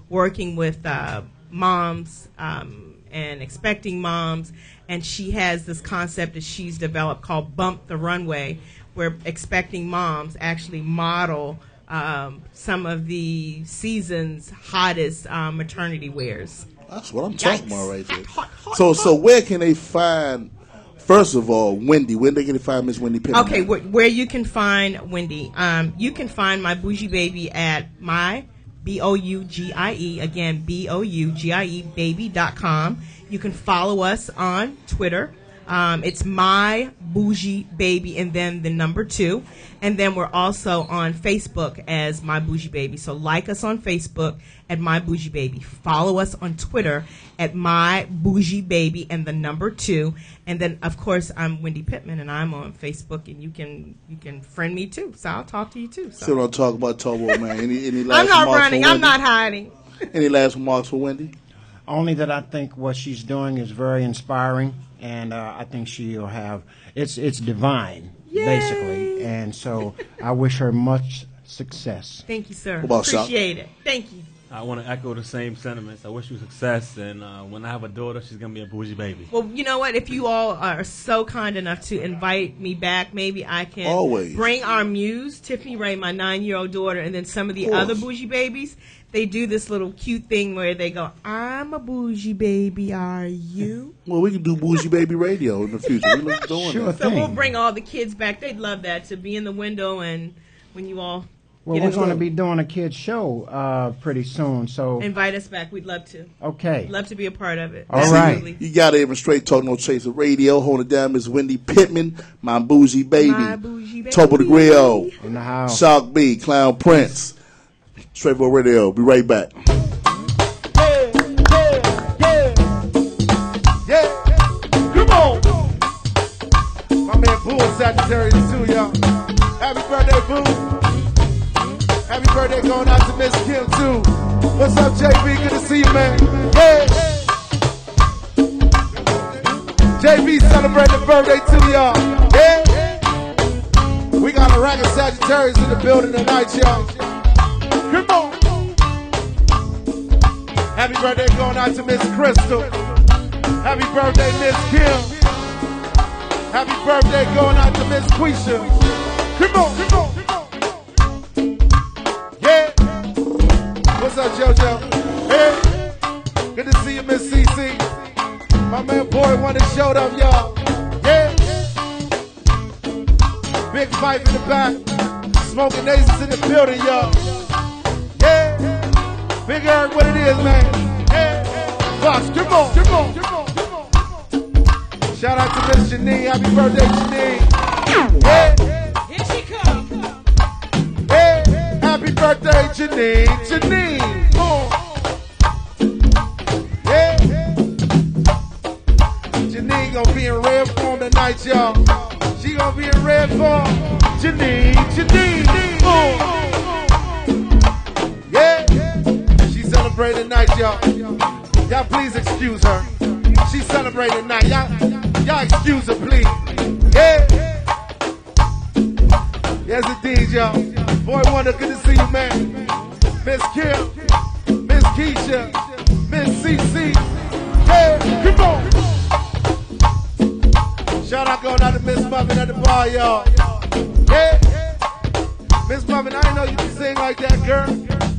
working with moms and expecting moms, and she has this concept that she's developed called Bump the Runway, where expecting moms actually model some of the season's hottest maternity wears. That's what I'm talking about right there. Hot, So where can they find, first of all, Wendy? When they can find Miss Wendy Pittman? Okay, where you can find Wendy. You can find my Bougie Baby at my Bougie, again, Bougie baby.com. You can follow us on Twitter. It's my Bougie Baby and then the number 2. And then we're also on Facebook as My Bougie Baby. So like us on Facebook at My Bougie Baby. Follow us on Twitter at My Bougie Baby and the number 2. And then, of course, I'm Wendy Pittman, and I'm on Facebook, and you can friend me, too. So I'll talk to you, too. So. Still don't talk about Tobal, man. Any last I'm not remarks running. for I'm Wendy? not hiding. Any last remarks for Wendy? Only that I think what she's doing is very inspiring, and I think she'll have it's divine, Yay. basically, and so I wish her much success. Thank you, sir. What about Shak? Appreciate it. Thank you. I want to echo the same sentiments. I wish you success, and when I have a daughter, she's going to be a bougie baby. Well, you know what? If you all are so kind enough to invite me back, maybe I can Always. bring our muse, Tiffany Ray, my 9-year-old daughter, and then some of the other bougie babies. They do this little cute thing where they go, "I'm a bougie baby, are you?" Well, we can do Bougie Baby Radio in the future. We look doing Sure. that. So we'll thing. bring all the kids back. They'd love that, to be in the window and when you all Well, get we're in going to the- be doing a kids show pretty soon, so invite us back. We'd love to. okay. Love to be a part of it. All right. Absolutely. You got it, even Straight Talk No Chaser Radio. Hold it down, Miss Wendy Pittman, My Bougie Baby, My Bougie Baby. Tobal the Griot, In the house. Shak B, Clown Prince, Straight Talk Radio. Be right back. Come on. My man Boo is Sagittarius too, y'all. Happy birthday, Boo. Happy birthday going out to Miss Kim too. What's up, JB? Good to see you, man. Yeah. JB celebrating the birthday too, y'all. Yeah. We got a rack of Sagittarius in the building tonight, y'all. Come on. Happy birthday going out to Miss Crystal. Happy birthday, Miss Kim. Happy birthday going out to Miss Quisha. Come on, come on, come on. Yeah. What's up, JoJo? Hey. Good to see you, Miss CC. My man Boy Wonder showed up, y'all. Yeah. Big Fife in the back. Smoking Aces in the building, y'all. Yeah. Big Eric, what it is, man. Yeah. Fox, come on, come on, come on. Shout out to Miss Janine. Happy birthday, Janine. Yeah. Here she comes. Hey, happy birthday, Janine. Janine. Yeah. Janine gonna be in red form tonight, y'all. She gonna be in red form. Janine. Janine. Yeah. She celebrating tonight, y'all. Y'all please excuse her. She celebrating tonight. Y'all excuse her, please. Yeah. Yes, indeed, y'all. Boy Wonder, good to see you, man. Miss Kim, Miss Keisha, Miss CC. Yeah, come on. Shout out going out to Miss Muffin at the bar, y'all. Yeah. Miss Muffin, I didn't know you could sing like that, girl.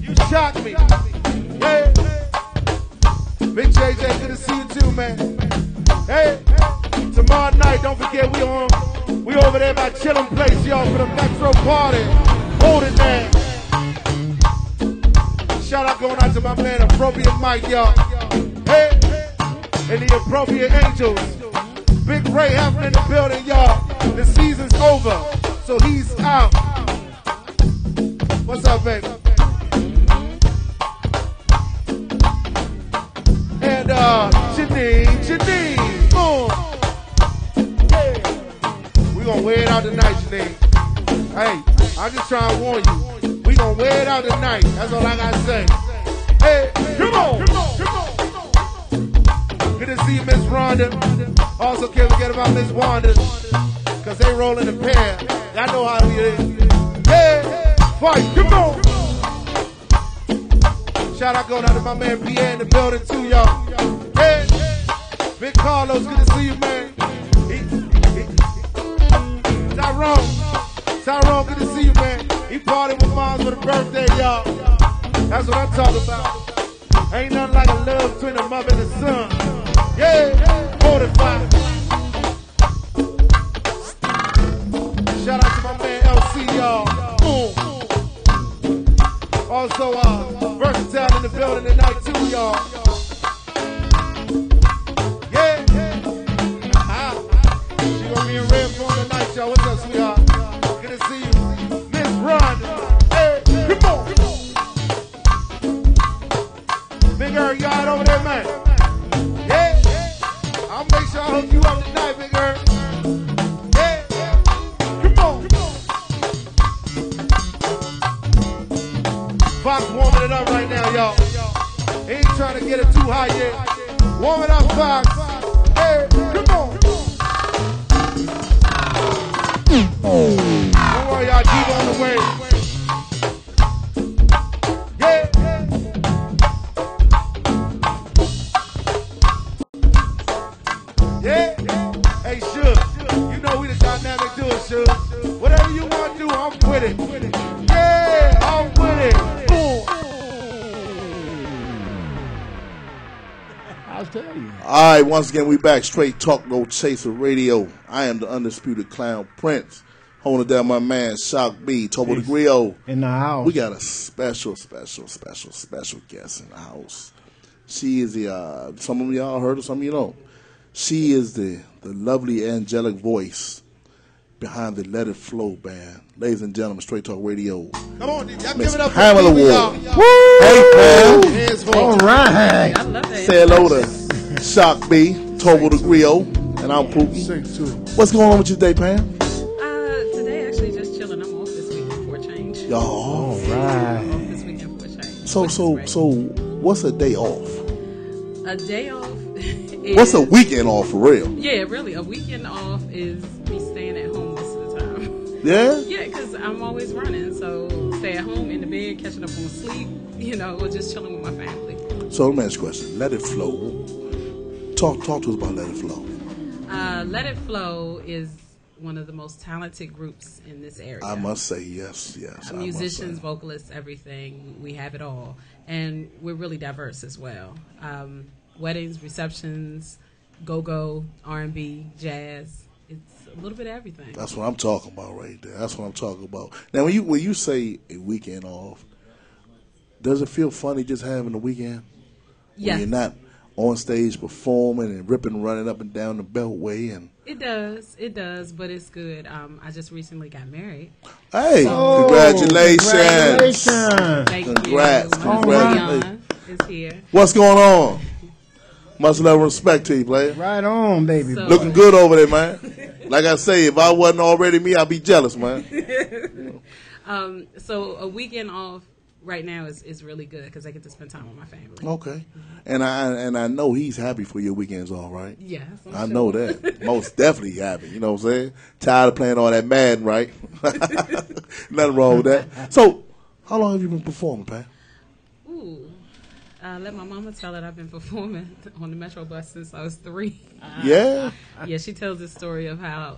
You shocked me. Yeah. Big JJ, good to see you too, man. Hey, tomorrow night, don't forget we over there by Chillin' Place, y'all, for the Metro Party. Hold it down. Shout out going out to my man Appropriate Mike, y'all. Hey, and the Appropriate Angels. Big Ray happening in the building, y'all. The season's over, so he's out. What's up, baby? And Janine, we gonna wear it out tonight, Janine. Hey, I'm just trying to warn you. We gonna wear it out tonight. That's all I gotta say. Hey, come on, come on, come on, come on. Good to see you, Miss Rhonda. Also, can't forget about Miss Wanda, cause they roll in a pair. Y'all know how it is. Hey, fight, come on. Shout out going out to my man Pierre in the building too, y'all. Hey, Big Carlos, good to see you, man. Tyrone, good to see you, man. He partied with moms for the birthday, y'all. That's what I'm talking about. Ain't nothing like a love between a mother and a son. Yeah, 45. Shout out to my man LC, y'all. Also, Versatile in the building tonight, too, y'all. Yeah. She gonna be in red form tonight, y'all. What's up, sweetheart? Good to see you. Miss Ron. Hey, come on. Big Earl, y'all over there, man. Yeah. I'll make sure I hook you up tonight, Big Earl. Yeah. Come on. Fox warming it up right now, y'all. He ain't trying to get it too high yet. Warm it up, Fox. Hey, come on. Don't worry, y'all. Keep on the way. Yeah. Yeah. Hey, Shug. You know we the dynamic duo, Shug. Whatever you want to do, I'm with it. Yeah, I'm with it. I'll tell you. All right, once again, we back. Straight Talk, No Chaser Radio. I am the undisputed clown prince. Holding down my man, Shak B, Tobal the Griot. In the house. We got a special guest in the house. She is the, some of y'all heard her, some of you don't. She is the lovely angelic voice behind the Let It Flow band. Ladies and gentlemen, Straight Talk Radio. Come on, y'all give Miss it up Pamela for me, y'all. Ward. Hey, Pam. Hands for All right. I love that. Say hello to Shak B, Tobal the Griot, and I'm Pookie. What's going on with you today, Pam? Today, actually, just chilling. I'm off this weekend for a change. All I'm right. off this weekend for a change. So, what's a day off? A day off is... What's a weekend off for real? Yeah, really. A weekend off is me staying at home most of the time. Yeah? Yeah, because I'm always running. So stay at home, in the bed, catching up on sleep, or just chilling with my family. So let me ask you a question. Let It Flow. Talk to us about Let It Flow. Let It Flow is one of the most talented groups in this area. I must say yes. Musicians, vocalists, everything. We have it all. And we're really diverse as well. Weddings, receptions, go-go, R&B, jazz. It's a little bit of everything. That's what I'm talking about right there. That's what I'm talking about. Now, when you say a weekend off, does it feel funny just having a weekend? Yes. When you're not on stage performing and ripping and running up and down the Beltway and... It does, but it's good. I just recently got married. Hey, So, congratulations. Thank Congrats. you. Congratulations. Is here. What's going on? Much love and respect to you, player. Right on, baby. So- Looking good over there, man. Like I say, if I wasn't already me, I'd be jealous, man. So a weekend off right now is really good because I get to spend time with my family. Okay. And I know he's happy for your weekends off, right? Yes, I know that. Most definitely happy. You know what I'm saying? Tired of playing all that Madden, right? Nothing wrong with that. So, how long have you been performing, Pat? Ooh. Let my mama tell it. I've been performing on the Metro bus since I was 3. Yeah? Yeah, she tells this story of how,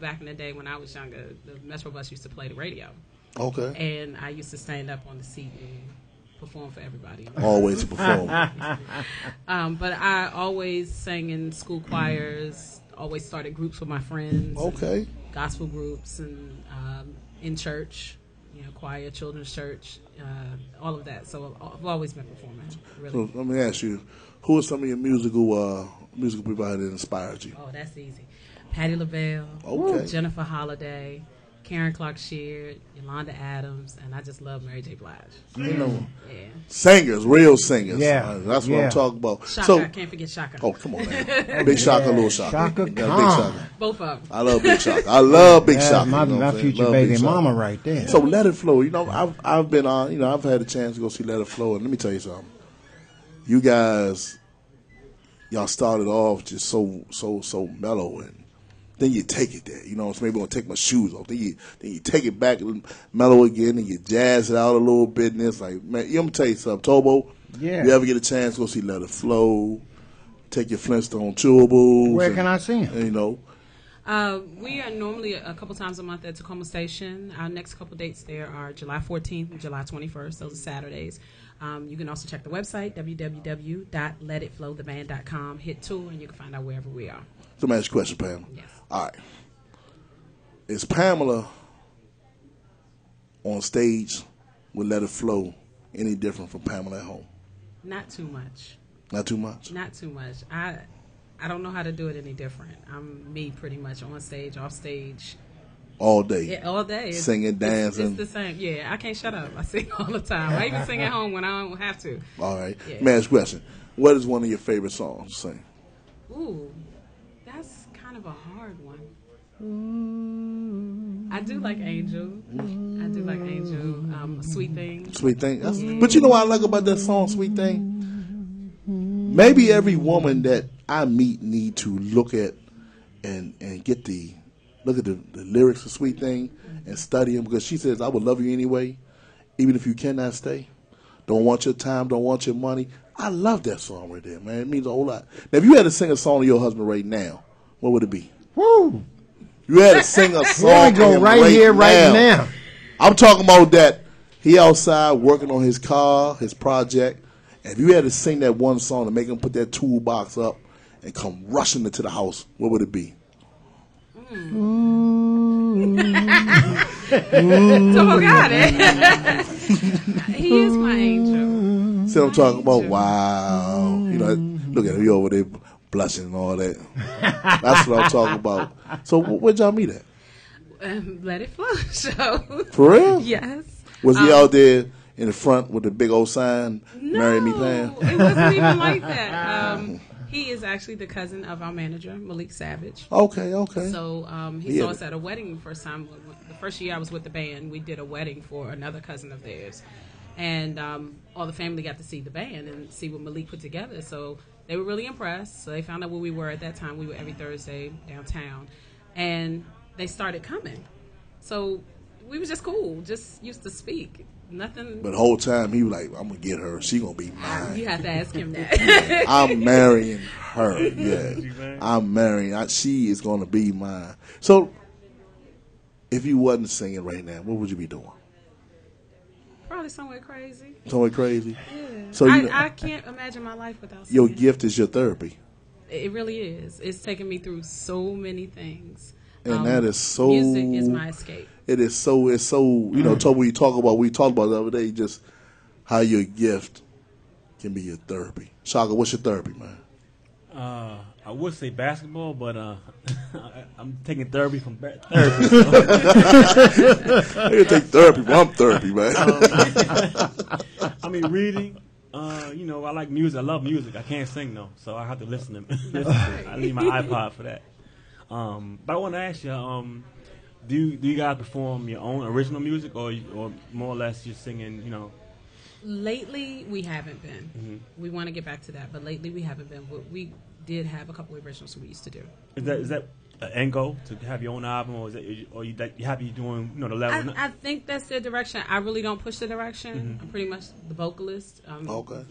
back in the day when I was younger, the Metro bus used to play the radio. Okay. And I used to stand up on the seat and perform for everybody. Always perform. But I always sang in school choirs, always started groups with my friends. Okay. Gospel groups and in church, choir, children's church, all of that. So I've always been performing. Really. So let me ask you, who are some of your musical people that inspired you? Oh, that's easy. Patti LaBelle, Okay. Jennifer Holliday, Karen Clark Sheard, Yolanda Adams, and I just love Mary J. Blige. You know, Yeah. singers, real singers. Yeah. That's what I'm talking about. Shaka, I can't forget Shaka. Oh, come on, man. Big Shaka, little Shaka. Shaka Big Khan. Shaka. Both of them. I love Big Shaka. I love Big Yeah, Shaka. my, you know what my I'm saying? future Love baby Big Shaka. mama right there. So Let It Flow. I've been on. I've had a chance to go see Let It Flow, and let me tell you something. You guys, y'all started off just so mellow, and then you take it there. You know, so maybe I'm gonna take my shoes off. Then you take it back and mellow again, and you jazz it out a little bit. And it's like, man, I'm gonna tell you something, Tobal. Yeah. You ever get a chance, go see Let It Flow. Take your Flintstone chewables. Where can I see him? You know. We are normally a couple times a month at Tacoma Station. Our next couple dates there are July 14th and July 21st. Those are Saturdays. You can also check the website, www.letitflowtheband.com. Hit tour, and you can find out wherever we are. So, let me ask you a question, Pam. Yes. All right. Is Pamela on stage with Let It Flow any different from Pamela at home? Not too much. Not too much? Not too much. I don't know how to do it any different. I'm me pretty much on stage, off stage. All day? Yeah, all day. Singing, dancing? It's the same. Yeah, I can't shut up. I sing all the time. I even sing at home when I don't have to. All right. Yeah. Let me ask you a question. What is one of your favorite songs to sing? Ooh, that's kind of a hard one. I do like Angel. Sweet Thing. Sweet Thing? But you know what I like about that song, Sweet Thing? Maybe every woman that I meet need to look at and get the lyrics of Sweet Thing and study them, because she says, I would love you anyway, even if you cannot stay. Don't want your time, don't want your money. I love that song right there, man. It means a whole lot. Now, if you had to sing a song to your husband right now, what would it be? Woo! You had to sing a song Here we to go, him right here, right now. I'm talking about that he outside working on his car, his project. And if you had to sing that one song to make him put that toolbox up and come rushing into the house, what would it be? Tobal got it. He is my angel. See what I'm talking about? Wow. You know, look at him, he over there blushing and all that. That's what I'm talking about. So where'd y'all meet at? Let It Flow show. For real? Yes. Was he out there in the front with the big old sign, No, Marry Me Pam? It wasn't even like that. He is actually the cousin of our manager, Malik Savage. Okay. So he saw us at a wedding the first time. The first year I was with the band, we did a wedding for another cousin of theirs. And all the family got to see the band and see what Malik put together. So they were really impressed. So they found out where we were at that time. We were every Thursday downtown. And they started coming. So we was just cool, just used to speak. Nothing. But the whole time he was like, I'm going to get her. She going to be mine. You have to ask him that. I'm marrying her. Yeah. I'm marrying. She is going to be mine. So if you wasn't singing right now, what would you be doing? Probably somewhere crazy. Somewhere crazy? Yeah. So I can't imagine my life without singing. Your gift is your therapy. It really is. It's taken me through so many things. And that is so... Music is my escape. It's so, you know, we talked about the other day, just how your gift can be your therapy. Shaka, what's your therapy, man? I would say basketball, but I'm taking therapy from therapy. I can take therapy from therapy, man. I mean, reading. You know, I like music. I love music. I can't sing though, so I have to listen to it. I need my iPod for that. But I want to ask you, do you guys perform your own original music, or more or less you're singing? You know. Lately, we haven't been. Mm-hmm. We want to get back to that, but lately we haven't been. But we did have a couple of originals we used to do. Is that an end goal to have your own album, or you happy doing the level? I think that's the direction. I really don't push the direction. Mm-hmm. I'm pretty much the vocalist. Okay.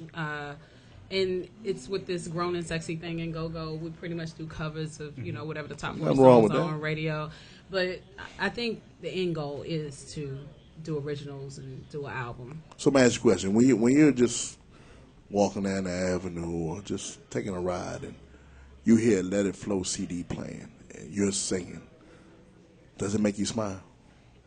And it's with this grown and sexy thing in go-go. We pretty much do covers of whatever the top 4 Nothing wrong songs with are that. on radio. But I think the end goal is to do originals and do an album. So let me ask you a question. When you're just walking down the avenue or just taking a ride and you hear Let It Flow CD playing and you're singing, does it make you smile?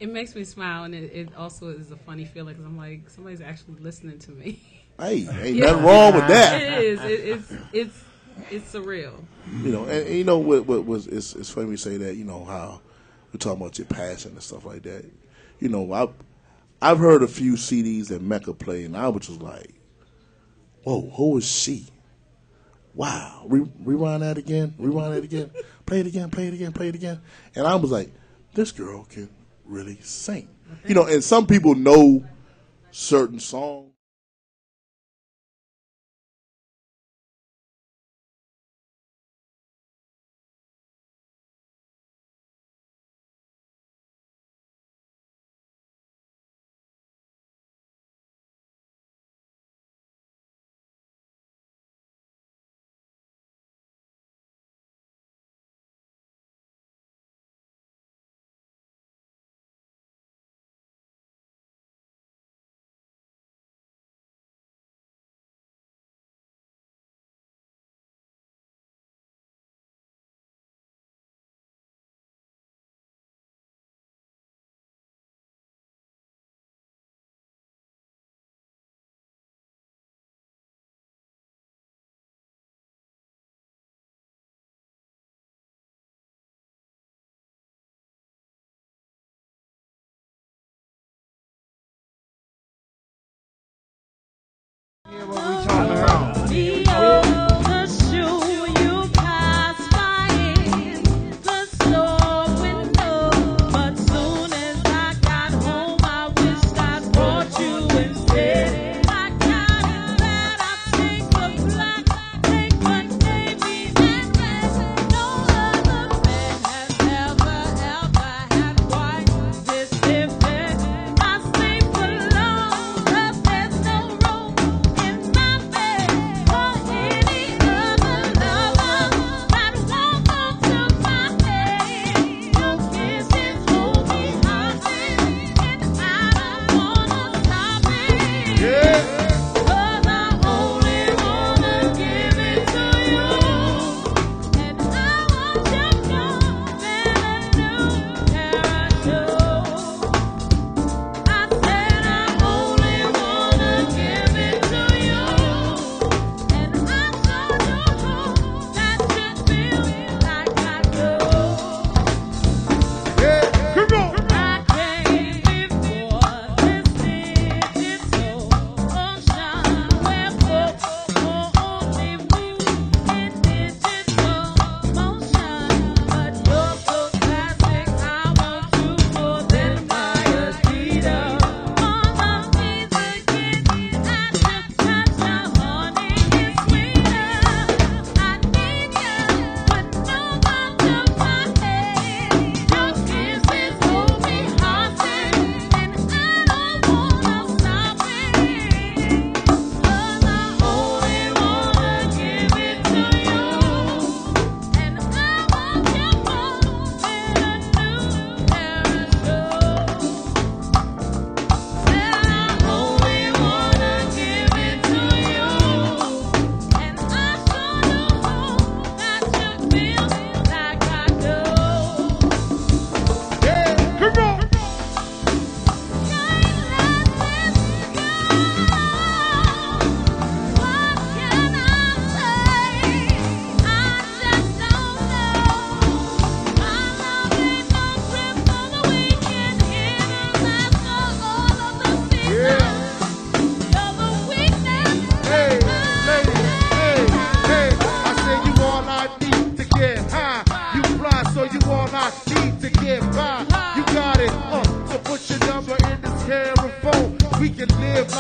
It makes me smile, and it also is a funny feeling because I'm like, somebody's actually listening to me. Hey, ain't nothing wrong with that. It is. It's surreal. You know, and you know what was it's funny we say that. You know how we're talking about your passion and stuff like that. You know, I've heard a few CDs that Mecca play, and I was just like, whoa, who is she? Wow, rewind that again, play it again, and I was like, this girl can really sing. You know, and some people know certain songs.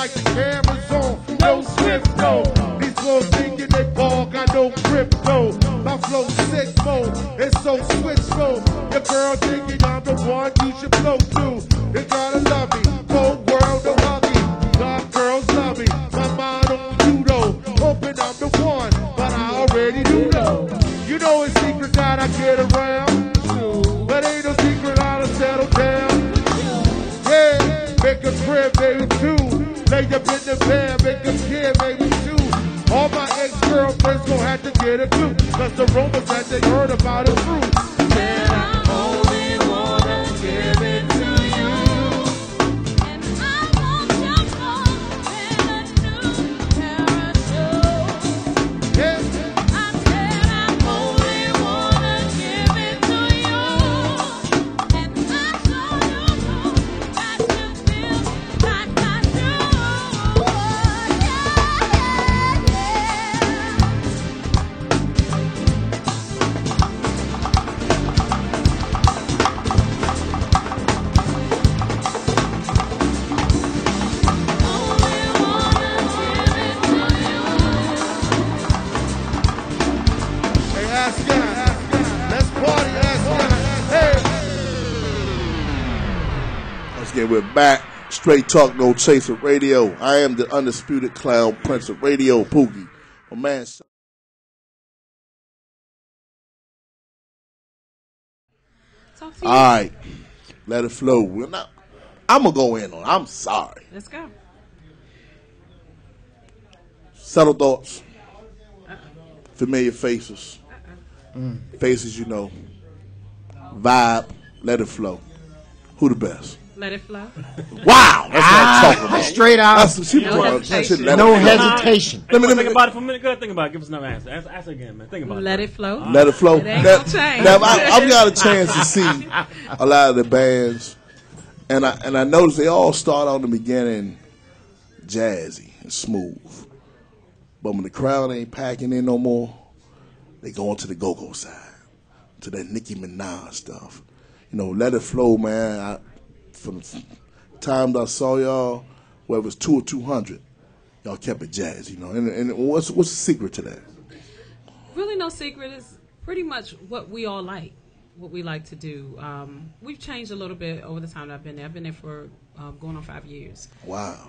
like the cameras on. No swift, no. These flows thinking they ball, got no crypto. My flow 6 mode, it's so switch mode. Your girl thinking I'm the one you should flow to. They gotta love me, whole world to hug me. God girls love me, my mind on judo. Hoping I'm the one, but I already do know. You know it's secret that I get around, but ain't no secret how to settle down. Yeah, make a crib, baby, too. Lay up in the bed, make a kid, baby, too. All my ex-girlfriends gon' have to get a clue, cause the rumors that they heard about is true. And I only wanna give it to you. And I want your love in a new parachute. Yeah. I said I only wanna give it to you. And I know you know that you feel like I do. Hey, ask God. Let's party, ask God. Hey. Once again, we're back. Straight Talk, No Chaser Radio. I am the undisputed clown prince of radio, Pookie. My man. Talk to you. All right, let it flow. I'm gonna go in on it. I'm sorry. Let's go. Subtle thoughts, familiar faces, faces you know, vibe, let it flow. Who the best? Let it flow. Wow, that's what I'm talking about. Straight out. That's, she No brought that hesitation. shit, let No it flow. hesitation. Let me- Think about it for a minute. Go ahead, think about it. Give us another answer. Answer again, man. Think about it. Let it flow. Let it flow. It ain't gonna change. Now, I've got a chance to see a lot of the bands, and I noticed they all start on the beginning jazzy and smooth, but when the crowd ain't packing in no more, they go into the go-go side, to that Nicki Minaj stuff. You know, let it flow, man. From the time that I saw y'all, whether it was 2 or 200, y'all kept it jazz, you know. And what's the secret to that? Really, no secret. It's pretty much what we all like, what we like to do. We've changed a little bit over the time that I've been there. I've been there for going on 5 years. Wow.